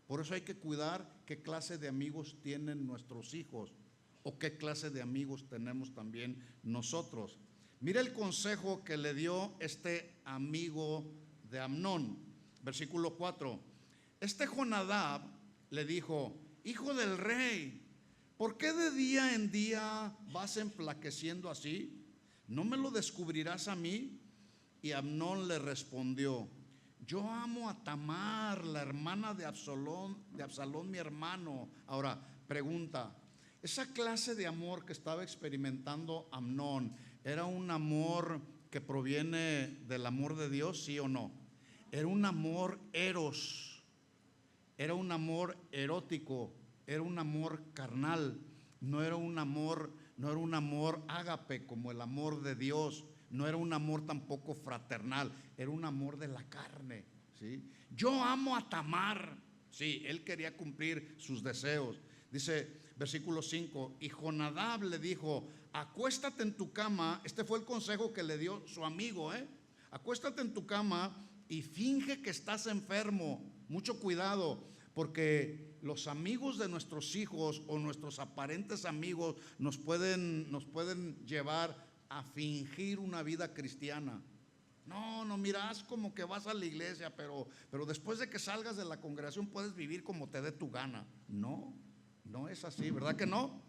Por eso hay que cuidar qué clase de amigos tienen nuestros hijos o qué clase de amigos tenemos también nosotros. Mira el consejo que le dio este amigo de Amnón. Versículo 4: este Jonadab le dijo: hijo del rey, ¿por qué de día en día vas enflaqueciendo así? ¿No me lo descubrirás a mí? Y Amnón le respondió: yo amo a Tamar, la hermana de Absalón, mi hermano. Ahora, pregunta: esa clase de amor que estaba experimentando Amnón, ¿era un amor que proviene del amor de Dios, sí o no? Era un amor eros, era un amor erótico, era un amor carnal, no era un amor ágape como el amor de Dios, no era un amor tampoco fraternal, era un amor de la carne, ¿sí? Yo amo a Tamar, sí, él quería cumplir sus deseos. Dice versículo 5: y Jonadab le dijo: acuéstate en tu cama. Este fue el consejo que le dio su amigo, acuéstate en tu cama y finge que estás enfermo. Mucho cuidado, porque los amigos de nuestros hijos o nuestros aparentes amigos nos pueden llevar a fingir una vida cristiana. No, miras como que vas a la iglesia, pero después de que salgas de la congregación puedes vivir como te dé tu gana. No es así, ¿verdad que no?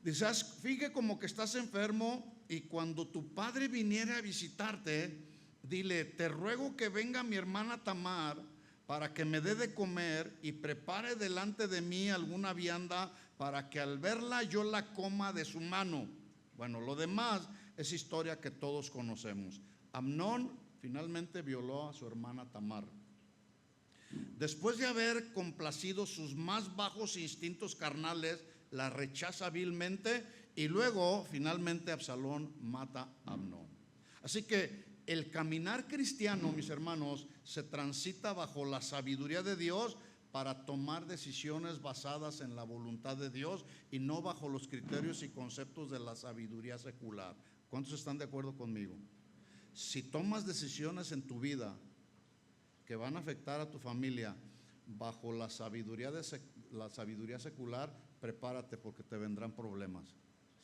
Dices: finge como que estás enfermo, y cuando tu padre viniera a visitarte, dile: te ruego que venga mi hermana Tamar para que me dé de comer y prepare delante de mí alguna vianda para que al verla yo la coma de su mano. Bueno, lo demás es historia que todos conocemos. Amnón finalmente violó a su hermana Tamar. Después de haber complacido sus más bajos instintos carnales, la rechaza vilmente y luego finalmente Absalón mata a Amnón. Así que el caminar cristiano, mis hermanos, se transita bajo la sabiduría de Dios para tomar decisiones basadas en la voluntad de Dios y no bajo los criterios y conceptos de la sabiduría secular. ¿Cuántos están de acuerdo conmigo? Si tomas decisiones en tu vida que van a afectar a tu familia bajo la sabiduría secular, prepárate porque te vendrán problemas,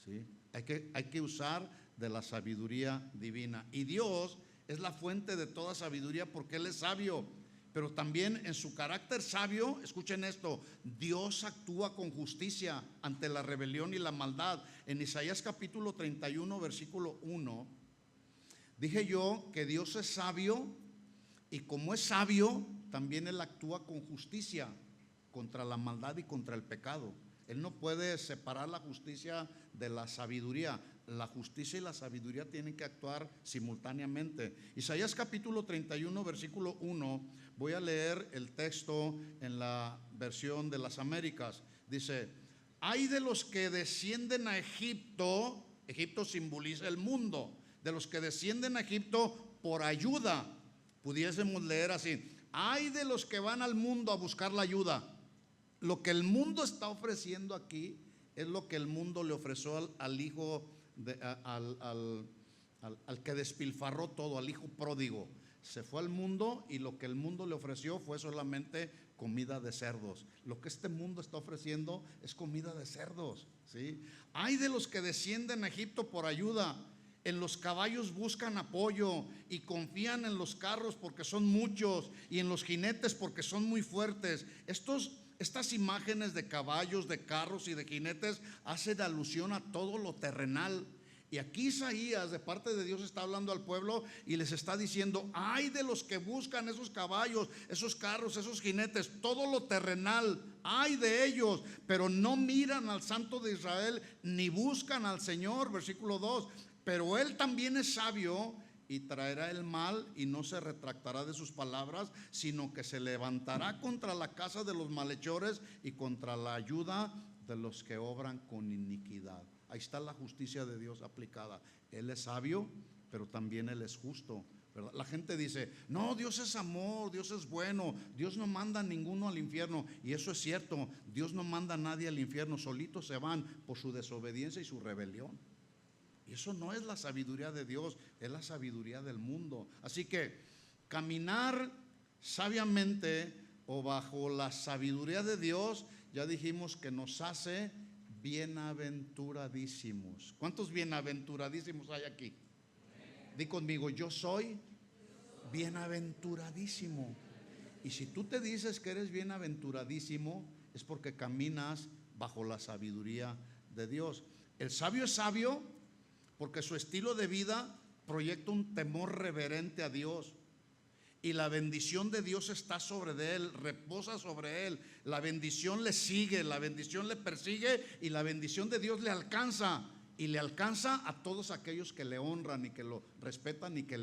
¿sí? Hay que usar de la sabiduría divina. Y Dios es la fuente de toda sabiduría porque Él es sabio. Pero también en su carácter sabio, escuchen esto, Dios actúa con justicia ante la rebelión y la maldad. En Isaías capítulo 31, versículo 1, dije yo que Dios es sabio y como es sabio, también Él actúa con justicia contra la maldad y contra el pecado. Él no puede separar la justicia de la sabiduría. La justicia y la sabiduría tienen que actuar simultáneamente. Isaías capítulo 31, versículo 1, voy a leer el texto en la versión de las Américas. Dice: hay de los que descienden a Egipto, Egipto simboliza el mundo, de los que descienden a Egipto por ayuda. Pudiésemos leer así: hay de los que van al mundo a buscar la ayuda. Lo que el mundo está ofreciendo aquí es lo que el mundo le ofreció al hijo al que despilfarró todo, al hijo pródigo. Se fue al mundo y lo que el mundo le ofreció fue solamente comida de cerdos. Lo que este mundo está ofreciendo es comida de cerdos, ¿sí? Hay de los que descienden a Egipto por ayuda. En los caballos buscan apoyo y confían en los carros porque son muchos y en los jinetes porque son muy fuertes. Estas imágenes de caballos, de carros y de jinetes hacen alusión a todo lo terrenal. Y aquí Isaías, de parte de Dios, está hablando al pueblo y les está diciendo: ay de los que buscan esos caballos, esos carros, esos jinetes, todo lo terrenal, ay de ellos, pero no miran al Santo de Israel ni buscan al Señor. Versículo 2: pero Él también es sabio y traerá el mal y no se retractará de sus palabras, sino que se levantará contra la casa de los malhechores y contra la ayuda de los que obran con iniquidad. Ahí está la justicia de Dios aplicada. Él es sabio, pero también Él es justo, ¿verdad? La gente dice: no, Dios es amor, Dios es bueno, Dios no manda a ninguno al infierno. Y eso es cierto, Dios no manda a nadie al infierno, solitos se van por su desobediencia y su rebelión. Y eso no es la sabiduría de Dios, es la sabiduría del mundo. Así que caminar sabiamente o bajo la sabiduría de Dios, ya dijimos que nos hace bienaventuradísimos. ¿Cuántos bienaventuradísimos hay aquí? Di conmigo: yo soy bienaventuradísimo. Y si tú te dices que eres bienaventuradísimo, es porque caminas bajo la sabiduría de Dios. El sabio es sabio porque su estilo de vida proyecta un temor reverente a Dios. Y la bendición de Dios está sobre de él, reposa sobre él. La bendición le sigue, la bendición le persigue y la bendición de Dios le alcanza. Y le alcanza a todos aquellos que le honran y que lo respetan y que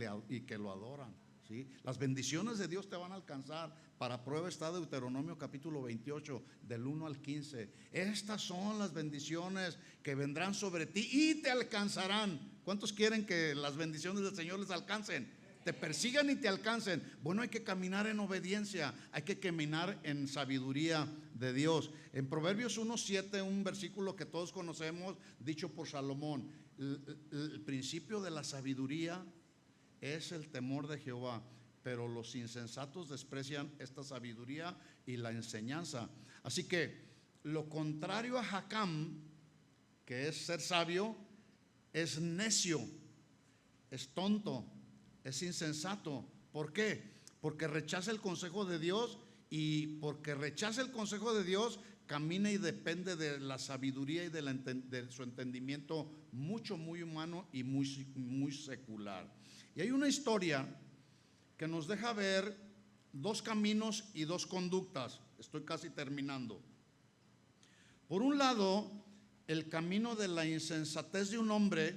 lo adoran, ¿sí? Las bendiciones de Dios te van a alcanzar. Para prueba está Deuteronomio capítulo 28, del 1 al 15. Estas son las bendiciones que vendrán sobre ti y te alcanzarán. ¿Cuántos quieren que las bendiciones del Señor les alcancen? Te persigan y te alcancen. Bueno, hay que caminar en obediencia, hay que caminar en sabiduría de Dios. En Proverbios 1:7, un versículo que todos conocemos, dicho por Salomón: el principio de la sabiduría es el temor de Jehová, pero los insensatos desprecian esta sabiduría y la enseñanza. Así que lo contrario a Jacam, que es ser sabio, es necio, es tonto, es insensato. ¿Por qué? Porque rechaza el consejo de Dios, y porque rechaza el consejo de Dios, camina y depende de la sabiduría y de su entendimiento muy humano y muy secular. Y hay una historia que nos deja ver dos caminos y dos conductas. Estoy casi terminando. Por un lado, el camino de la insensatez de un hombre,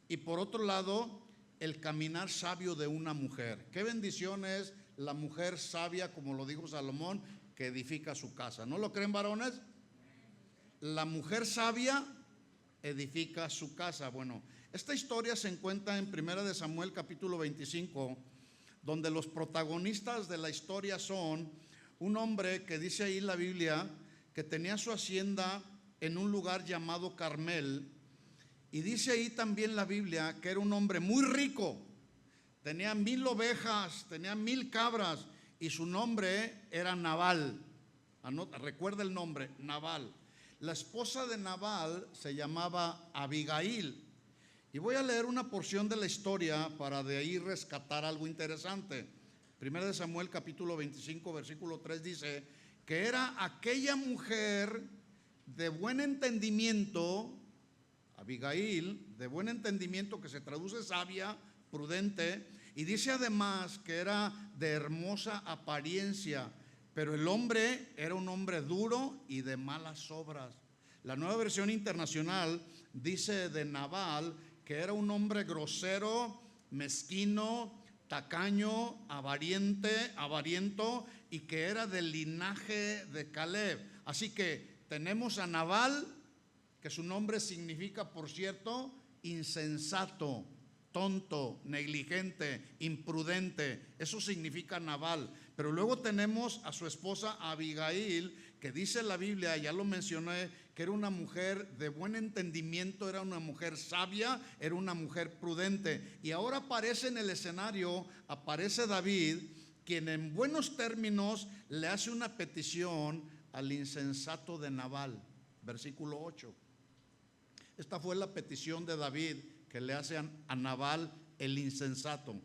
y por otro lado, el caminar sabio de una mujer. Qué bendición es la mujer sabia, como lo dijo Salomón, que edifica su casa. ¿No lo creen, varones? La mujer sabia edifica su casa. Bueno, esta historia se encuentra en 1 de Samuel capítulo 25, donde los protagonistas de la historia son un hombre que dice ahí la Biblia que tenía su hacienda en un lugar llamado Carmel, y dice ahí también la Biblia que era un hombre muy rico, tenía 1000 ovejas, tenía 1000 cabras, y su nombre era Nabal. Recuerda el nombre, Nabal. La esposa de Nabal se llamaba Abigail. Y voy a leer una porción de la historia para de ahí rescatar algo interesante. 1 de Samuel capítulo 25 versículo 3 dice que era aquella mujer de buen entendimiento, Abigail, de buen entendimiento, que se traduce sabia, prudente, y dice además que era de hermosa apariencia, pero el hombre era un hombre duro y de malas obras. La Nueva Versión Internacional dice de Nabal que era un hombre grosero, mezquino, tacaño, avariento, y que era del linaje de Caleb. Así que tenemos a Nabal, que su nombre significa, por cierto, insensato, tonto, negligente, imprudente. Eso significa Nabal. Pero luego tenemos a su esposa Abigail, que dice la Biblia, ya lo mencioné, que era una mujer de buen entendimiento, era una mujer sabia, era una mujer prudente. Y ahora aparece en el escenario, aparece David, quien en buenos términos le hace una petición al insensato de Nabal. Versículo 8. Esta fue la petición de David que le hace a Nabal el insensato.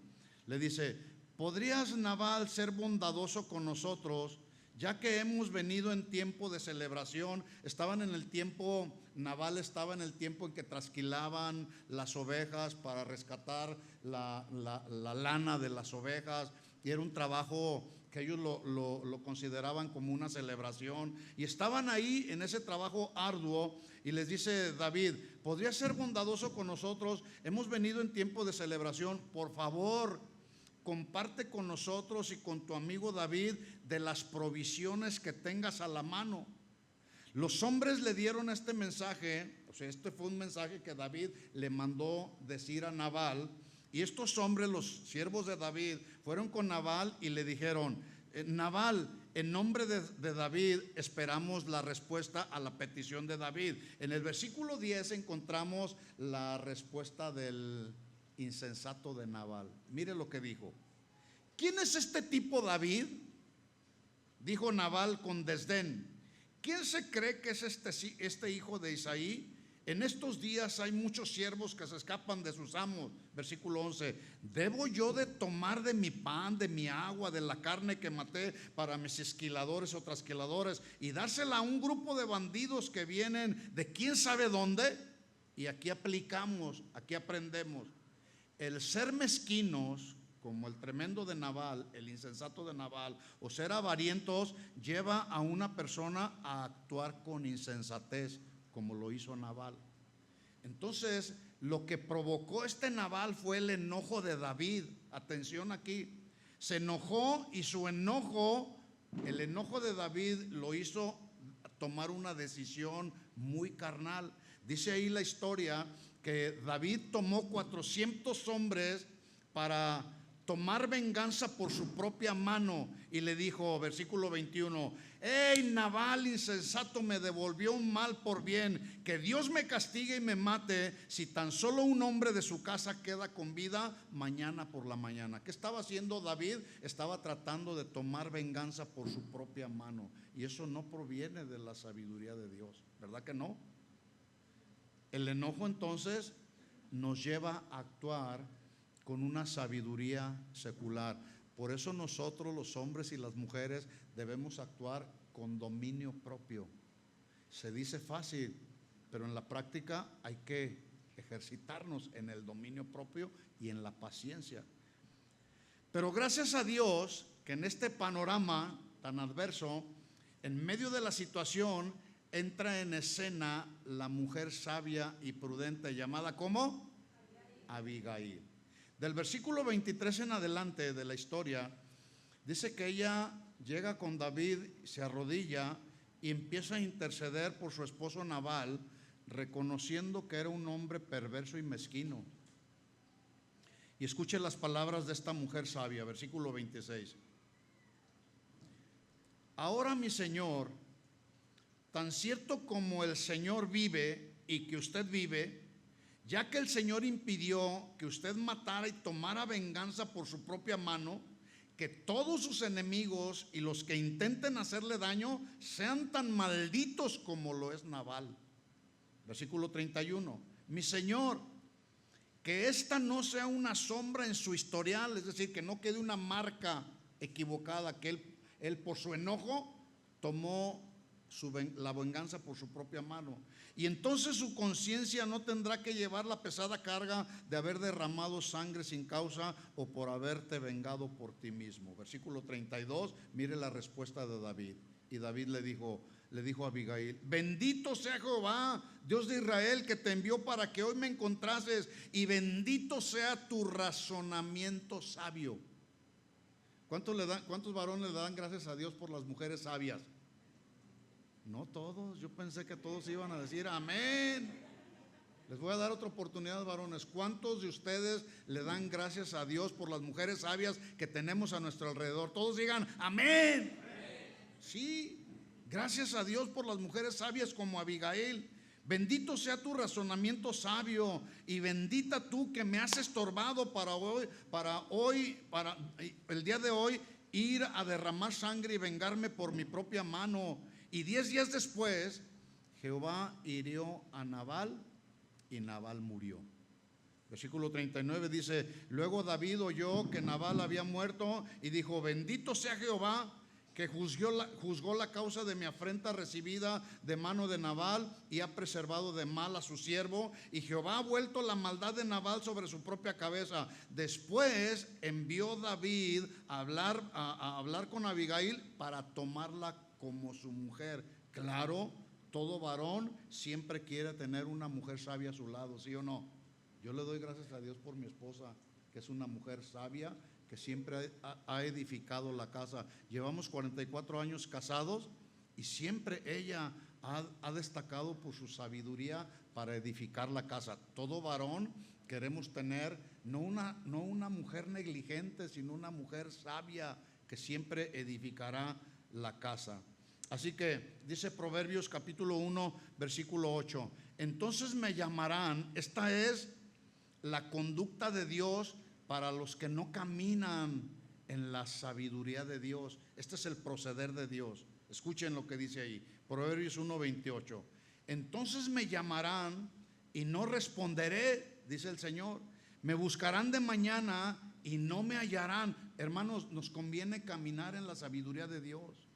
Le dice: ¿podrías, Nabal, ser bondadoso con nosotros, ya que hemos venido en tiempo de celebración? Estaban en el tiempo, Nabal estaba en el tiempo en que trasquilaban las ovejas para rescatar la lana de las ovejas, y era un trabajo que ellos lo consideraban como una celebración, y estaban ahí en ese trabajo arduo. Y les dice David: ¿podrías ser bondadoso con nosotros? Hemos venido en tiempo de celebración, por favor, comparte con nosotros y con tu amigo David de las provisiones que tengas a la mano. Los hombres le dieron este mensaje, o sea, este fue un mensaje que David le mandó decir a Nabal, y estos hombres, los siervos de David, fueron con Nabal y le dijeron: Nabal, en nombre de David esperamos la respuesta a la petición de David. En el versículo 10 encontramos la respuesta del insensato de Nabal. Mire lo que dijo: ¿quién es este tipo David? Dijo Nabal con desdén: ¿quién se cree que es este hijo de Isaí? En estos días hay muchos siervos que se escapan de sus amos. Versículo 11. ¿Debo yo de tomar de mi pan, de mi agua, de la carne que maté para mis esquiladores o trasquiladores, y dársela a un grupo de bandidos que vienen de quién sabe dónde? Y aquí aplicamos, aquí aprendemos. El ser mezquinos, como el tremendo de Nabal, el insensato de Nabal, o ser avarientos, lleva a una persona a actuar con insensatez, como lo hizo Nabal. Entonces, lo que provocó este Nabal fue el enojo de David. Atención aquí, se enojó, y su enojo, el enojo de David, lo hizo tomar una decisión muy carnal. Dice ahí la historia que David tomó 400 hombres para tomar venganza por su propia mano, y le dijo, versículo 21: hey, Nabal insensato, me devolvió un mal por bien, que Dios me castigue y me mate si tan solo un hombre de su casa queda con vida mañana por la mañana. ¿Qué estaba haciendo David? Estaba tratando de tomar venganza por su propia mano, y eso no proviene de la sabiduría de Dios, ¿verdad que no? El enojo entonces nos lleva a actuar con una sabiduría secular. Por eso nosotros, los hombres y las mujeres, debemos actuar con dominio propio. Se dice fácil, pero en la práctica hay que ejercitarnos en el dominio propio y en la paciencia. Pero gracias a Dios, que en este panorama tan adverso, en medio de la situación, entra en escena la mujer sabia y prudente llamada ¿cómo? Abigail. Del versículo 23 en adelante de la historia, dice que ella llega con David, se arrodilla y empieza a interceder por su esposo Nabal, reconociendo que era un hombre perverso y mezquino. Y escuche las palabras de esta mujer sabia, versículo 26. Ahora, mi señor, tan cierto como el Señor vive y que usted vive, ya que el Señor impidió que usted matara y tomara venganza por su propia mano, que todos sus enemigos y los que intenten hacerle daño sean tan malditos como lo es Nabal. Versículo 31. Mi Señor, que esta no sea una sombra en su historial, es decir, que no quede una marca equivocada, que él por su enojo tomó la venganza por su propia mano. Y entonces su conciencia no tendrá que llevar la pesada carga de haber derramado sangre sin causa o por haberte vengado por ti mismo. Versículo 32, mire la respuesta de David. Y David le dijo a Abigail: bendito sea Jehová, Dios de Israel, que te envió para que hoy me encontrases, y bendito sea tu razonamiento sabio. ¿Cuántos varones le dan gracias a Dios por las mujeres sabias? No todos, yo pensé que todos iban a decir amén. Les voy a dar otra oportunidad, varones. ¿Cuántos de ustedes le dan gracias a Dios por las mujeres sabias que tenemos a nuestro alrededor? Todos digan amén. Sí, gracias a Dios por las mujeres sabias como Abigail. Bendito sea tu razonamiento sabio, y bendita tú que me has estorbado para el día de hoy ir a derramar sangre y vengarme por mi propia mano. Y 10 días después, Jehová hirió a Nabal y Nabal murió. Versículo 39 dice: luego David oyó que Nabal había muerto y dijo: bendito sea Jehová, que juzgó la causa de mi afrenta recibida de mano de Nabal, y ha preservado de mal a su siervo, y Jehová ha vuelto la maldad de Nabal sobre su propia cabeza. Después envió David a hablar con Abigail para tomarla como su mujer. Claro, todo varón siempre quiere tener una mujer sabia a su lado, ¿sí o no? Yo le doy gracias a Dios por mi esposa, que es una mujer sabia, que siempre ha edificado la casa. Llevamos 44 años casados y siempre ella ha destacado por su sabiduría para edificar la casa. Todo varón queremos tener no una mujer negligente, sino una mujer sabia que siempre edificará la casa. Así que dice Proverbios capítulo 1 versículo 8: entonces me llamarán. Esta es la conducta de Dios para los que no caminan en la sabiduría de Dios. Este es el proceder de Dios. Escuchen lo que dice ahí, Proverbios 1:28. Entonces me llamarán y no responderé, dice el Señor. Me buscarán de mañana y no me hallarán. Hermanos, nos conviene caminar en la sabiduría de Dios,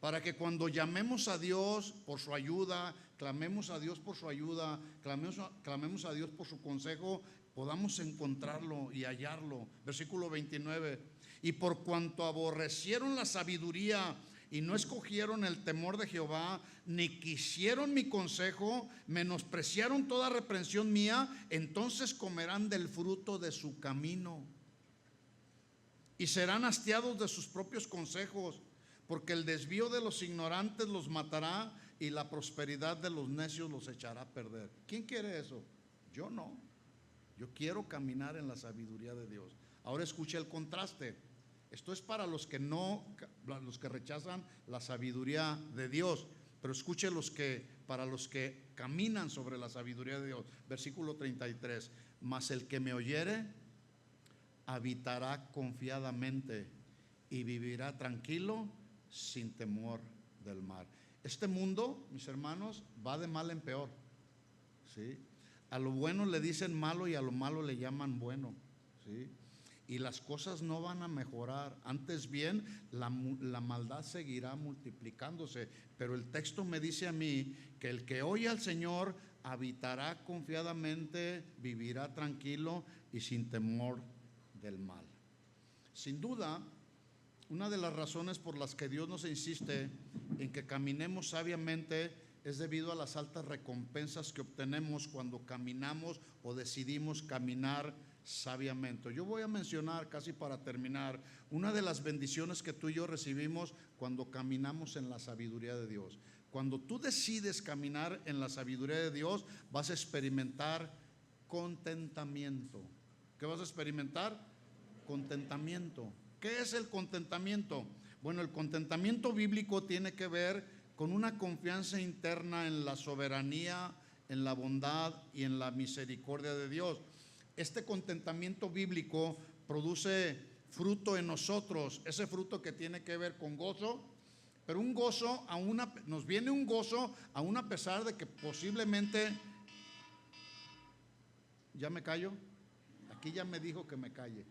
para que cuando llamemos a Dios por su ayuda, clamemos a Dios por su ayuda, clamemos a Dios por su consejo, podamos encontrarlo y hallarlo. Versículo 29. Y por cuanto aborrecieron la sabiduría y no escogieron el temor de Jehová, ni quisieron mi consejo, menospreciaron toda reprensión mía, entonces comerán del fruto de su camino y serán hastiados de sus propios consejos, porque el desvío de los ignorantes los matará y la prosperidad de los necios los echará a perder. ¿Quién quiere eso? Yo no. Yo quiero caminar en la sabiduría de Dios. Ahora escuche el contraste. Esto es para los que rechazan la sabiduría de Dios, pero escuche para los que caminan sobre la sabiduría de Dios. Versículo 33. Mas el que me oyere habitará confiadamente y vivirá tranquilo sin temor del mal. Este mundo, mis hermanos, va de mal en peor, ¿sí? A lo bueno le dicen malo y a lo malo le llaman bueno, ¿sí? Y las cosas no van a mejorar. Antes bien, la maldad seguirá multiplicándose. Pero el texto me dice a mí que el que oye al Señor habitará confiadamente, vivirá tranquilo y sin temor del mal. Sin duda, una de las razones por las que Dios nos insiste en que caminemos sabiamente es debido a las altas recompensas que obtenemos cuando caminamos o decidimos caminar sabiamente. Yo voy a mencionar, casi para terminar, una de las bendiciones que tú y yo recibimos cuando caminamos en la sabiduría de Dios. Cuando tú decides caminar en la sabiduría de Dios, vas a experimentar contentamiento. ¿Qué vas a experimentar? Contentamiento. ¿Qué es el contentamiento? Bueno, el contentamiento bíblico tiene que ver con una confianza interna en la soberanía, en la bondad y en la misericordia de Dios. Este contentamiento bíblico produce fruto en nosotros, ese fruto que tiene que ver con gozo, pero un gozo, nos viene un gozo aún a pesar de que posiblemente, ¿ya me callo? Aquí ya me dijo que me calle.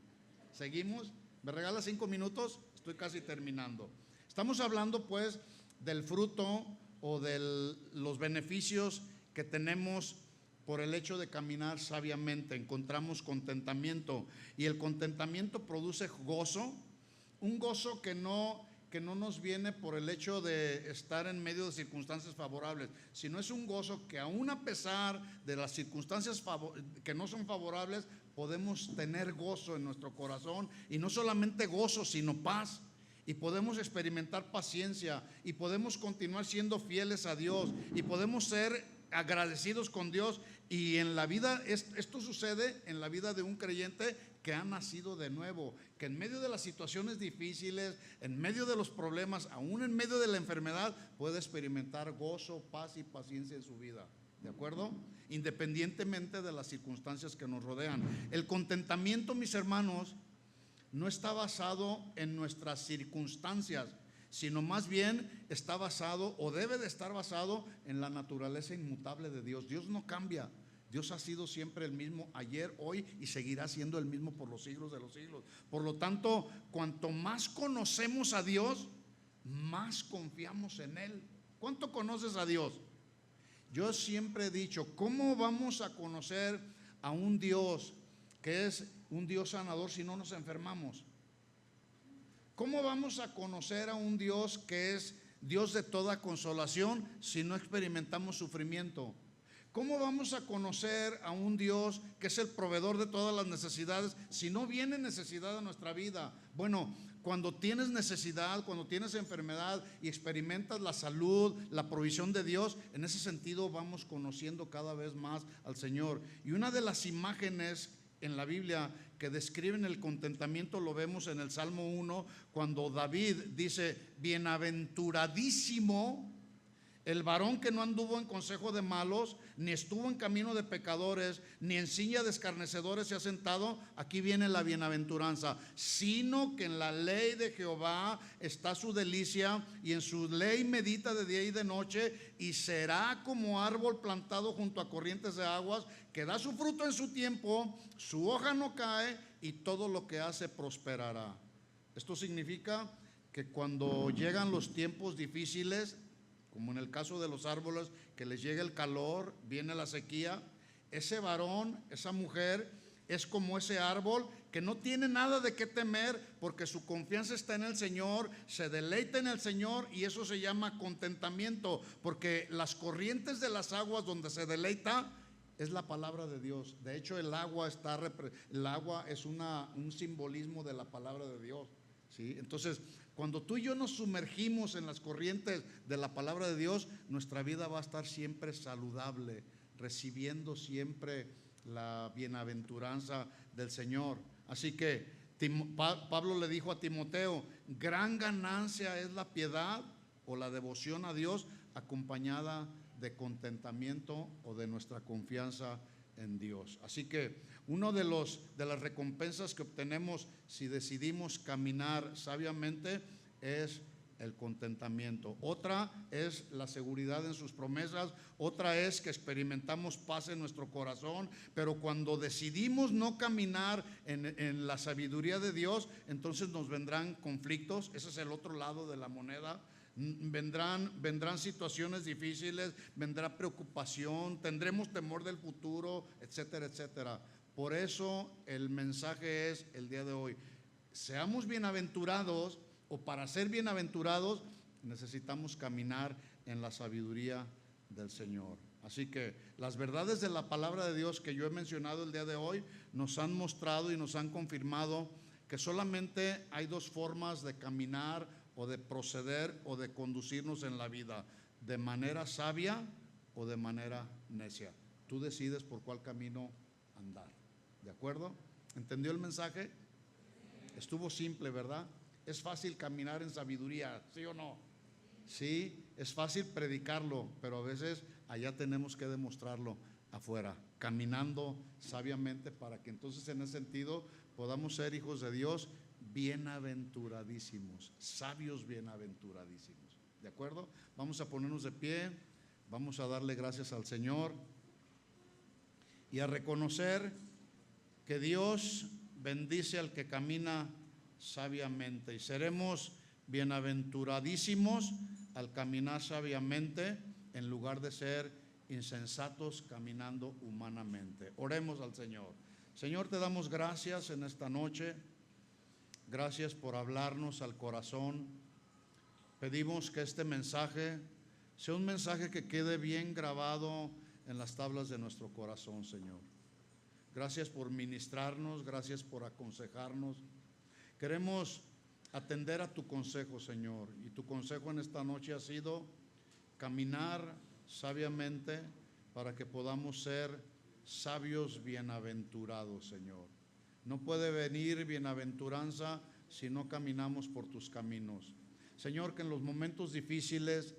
¿Seguimos? ¿Me regala 5 minutos? Estoy casi terminando. Estamos hablando pues del fruto o de los beneficios que tenemos por el hecho de caminar sabiamente. Encontramos contentamiento, y el contentamiento produce gozo, un gozo que no nos viene por el hecho de estar en medio de circunstancias favorables, sino es un gozo que aún a pesar de las circunstancias que no son favorables, podemos tener gozo en nuestro corazón, y no solamente gozo, sino paz, y podemos experimentar paciencia, y podemos continuar siendo fieles a Dios, y podemos ser agradecidos con Dios. Y en la vida, esto sucede en la vida de un creyente que ha nacido de nuevo, que en medio de las situaciones difíciles, en medio de los problemas, aún en medio de la enfermedad, puede experimentar gozo, paz y paciencia en su vida. ¿De acuerdo? Independientemente de las circunstancias que nos rodean. El contentamiento, mis hermanos, no está basado en nuestras circunstancias, sino más bien está basado, o debe de estar basado, en la naturaleza inmutable de Dios. Dios no cambia. Dios ha sido siempre el mismo ayer, hoy y seguirá siendo el mismo por los siglos de los siglos. Por lo tanto, cuanto más conocemos a Dios, más confiamos en Él. ¿Cuánto conoces a Dios? Yo siempre he dicho, ¿cómo vamos a conocer a un Dios que es un Dios sanador si no nos enfermamos? ¿Cómo vamos a conocer a un Dios que es Dios de toda consolación si no experimentamos sufrimiento? ¿Cómo vamos a conocer a un Dios que es el proveedor de todas las necesidades si no viene necesidad a nuestra vida? Bueno, cuando tienes necesidad, cuando tienes enfermedad y experimentas la salud, la provisión de Dios, en ese sentido vamos conociendo cada vez más al Señor. Y una de las imágenes en la Biblia que describen el contentamiento lo vemos en el Salmo 1, cuando David dice: bienaventuradísimo el varón que no anduvo en consejo de malos, ni estuvo en camino de pecadores, ni en silla de escarnecedores se ha sentado. Aquí viene la bienaventuranza: sino que en la ley de Jehová está su delicia, y en su ley medita de día y de noche, y será como árbol plantado junto a corrientes de aguas, que da su fruto en su tiempo, su hoja no cae, y todo lo que hace prosperará. Esto significa que cuando llegan los tiempos difíciles, como en el caso de los árboles, que les llega el calor, viene la sequía, ese varón, esa mujer, es como ese árbol que no tiene nada de qué temer, porque su confianza está en el Señor, se deleita en el Señor, y eso se llama contentamiento, porque las corrientes de las aguas donde se deleita es la palabra de Dios. De hecho, el agua es un simbolismo de la palabra de Dios, ¿sí? Entonces, cuando tú y yo nos sumergimos en las corrientes de la palabra de Dios, nuestra vida va a estar siempre saludable, recibiendo siempre la bienaventuranza del Señor. Así que Pablo le dijo a Timoteo: gran ganancia es la piedad o la devoción a Dios, acompañada de contentamiento o de nuestra confianza en Dios. Así que uno de las recompensas que obtenemos si decidimos caminar sabiamente es el contentamiento. Otra es la seguridad en sus promesas. Otra es que experimentamos paz en nuestro corazón. Pero cuando decidimos no caminar en la sabiduría de Dios, entonces nos vendrán conflictos. Ese es el otro lado de la moneda. Vendrán situaciones difíciles, vendrá preocupación, tendremos temor del futuro, etcétera, etcétera. Por eso el mensaje es el día de hoy: seamos bienaventurados o para ser bienaventurados, necesitamos caminar en la sabiduría del Señor. Así que las verdades de la palabra de Dios que yo he mencionado el día de hoy nos han mostrado y nos han confirmado que solamente hay dos formas de caminar o de proceder o de conducirnos en la vida: de manera sabia o de manera necia. Tú decides por cuál camino andar. ¿De acuerdo? ¿Entendió el mensaje? Estuvo simple, ¿verdad? Es fácil caminar en sabiduría, ¿sí o no? Sí, es fácil predicarlo, pero a veces allá tenemos que demostrarlo afuera, caminando sabiamente, para que entonces en ese sentido podamos ser hijos de Dios bienaventuradísimos, sabios bienaventuradísimos. ¿De acuerdo? Vamos a ponernos de pie, vamos a darle gracias al Señor y a reconocer que Dios bendice al que camina sabiamente, y seremos bienaventuradísimos al caminar sabiamente en lugar de ser insensatos caminando humanamente. Oremos al Señor. Señor, te damos gracias en esta noche. Gracias por hablarnos al corazón. Pedimos que este mensaje sea un mensaje que quede bien grabado en las tablas de nuestro corazón, Señor. Gracias por ministrarnos, gracias por aconsejarnos. Queremos atender a tu consejo, Señor, y tu consejo en esta noche ha sido caminar sabiamente para que podamos ser sabios bienaventurados, Señor. No puede venir bienaventuranza si no caminamos por tus caminos. Señor, que en los momentos difíciles,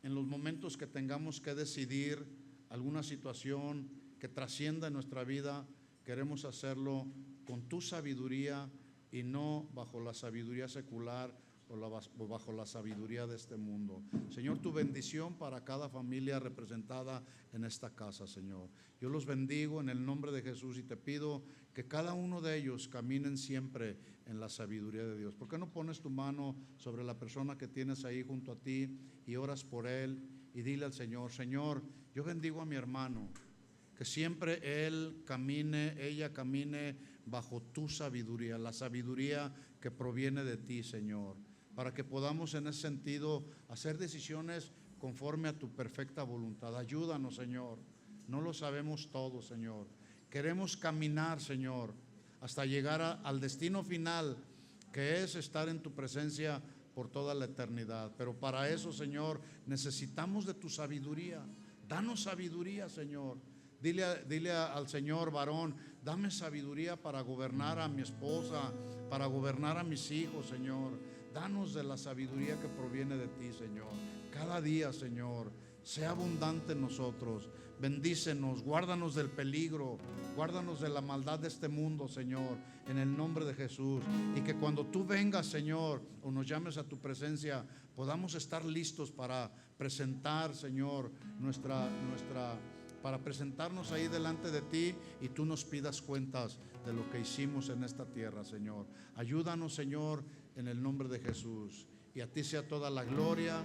en los momentos que tengamos que decidir alguna situación que trascienda en nuestra vida, queremos hacerlo con tu sabiduría y no bajo la sabiduría secular o bajo la sabiduría de este mundo. Señor, tu bendición para cada familia representada en esta casa, Señor. Yo los bendigo en el nombre de Jesús y te pido que cada uno de ellos caminen siempre en la sabiduría de Dios. ¿Por qué no pones tu mano sobre la persona que tienes ahí junto a ti y oras por él y dile al Señor: Señor, yo bendigo a mi hermano, que siempre él camine, ella camine bajo tu sabiduría, la sabiduría que proviene de ti, Señor, para que podamos en ese sentido hacer decisiones conforme a tu perfecta voluntad. Ayúdanos, Señor. No lo sabemos todo, Señor. Queremos caminar, Señor, hasta llegar al destino final, que es estar en tu presencia por toda la eternidad. Pero para eso, Señor, necesitamos de tu sabiduría. Danos sabiduría, Señor. Dile al Señor: varón, dame sabiduría para gobernar a mi esposa, para gobernar a mis hijos, Señor. Danos de la sabiduría que proviene de ti, Señor. Cada día, Señor, sea abundante en nosotros. Bendícenos, guárdanos del peligro, guárdanos de la maldad de este mundo, Señor, en el nombre de Jesús. Y que cuando tú vengas, Señor, o nos llames a tu presencia, podamos estar listos para presentar, Señor, para presentarnos ahí delante de ti y tú nos pidas cuentas de lo que hicimos en esta tierra, Señor. Ayúdanos, Señor, en el nombre de Jesús. Y a ti sea toda la gloria,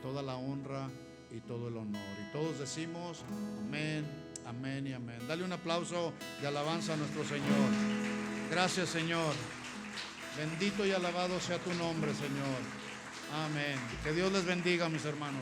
toda la honra y todo el honor. Y todos decimos amén, amén y amén. Dale un aplauso de alabanza a nuestro Señor. Gracias, Señor. Bendito y alabado sea tu nombre, Señor. Amén. Que Dios les bendiga, mis hermanos.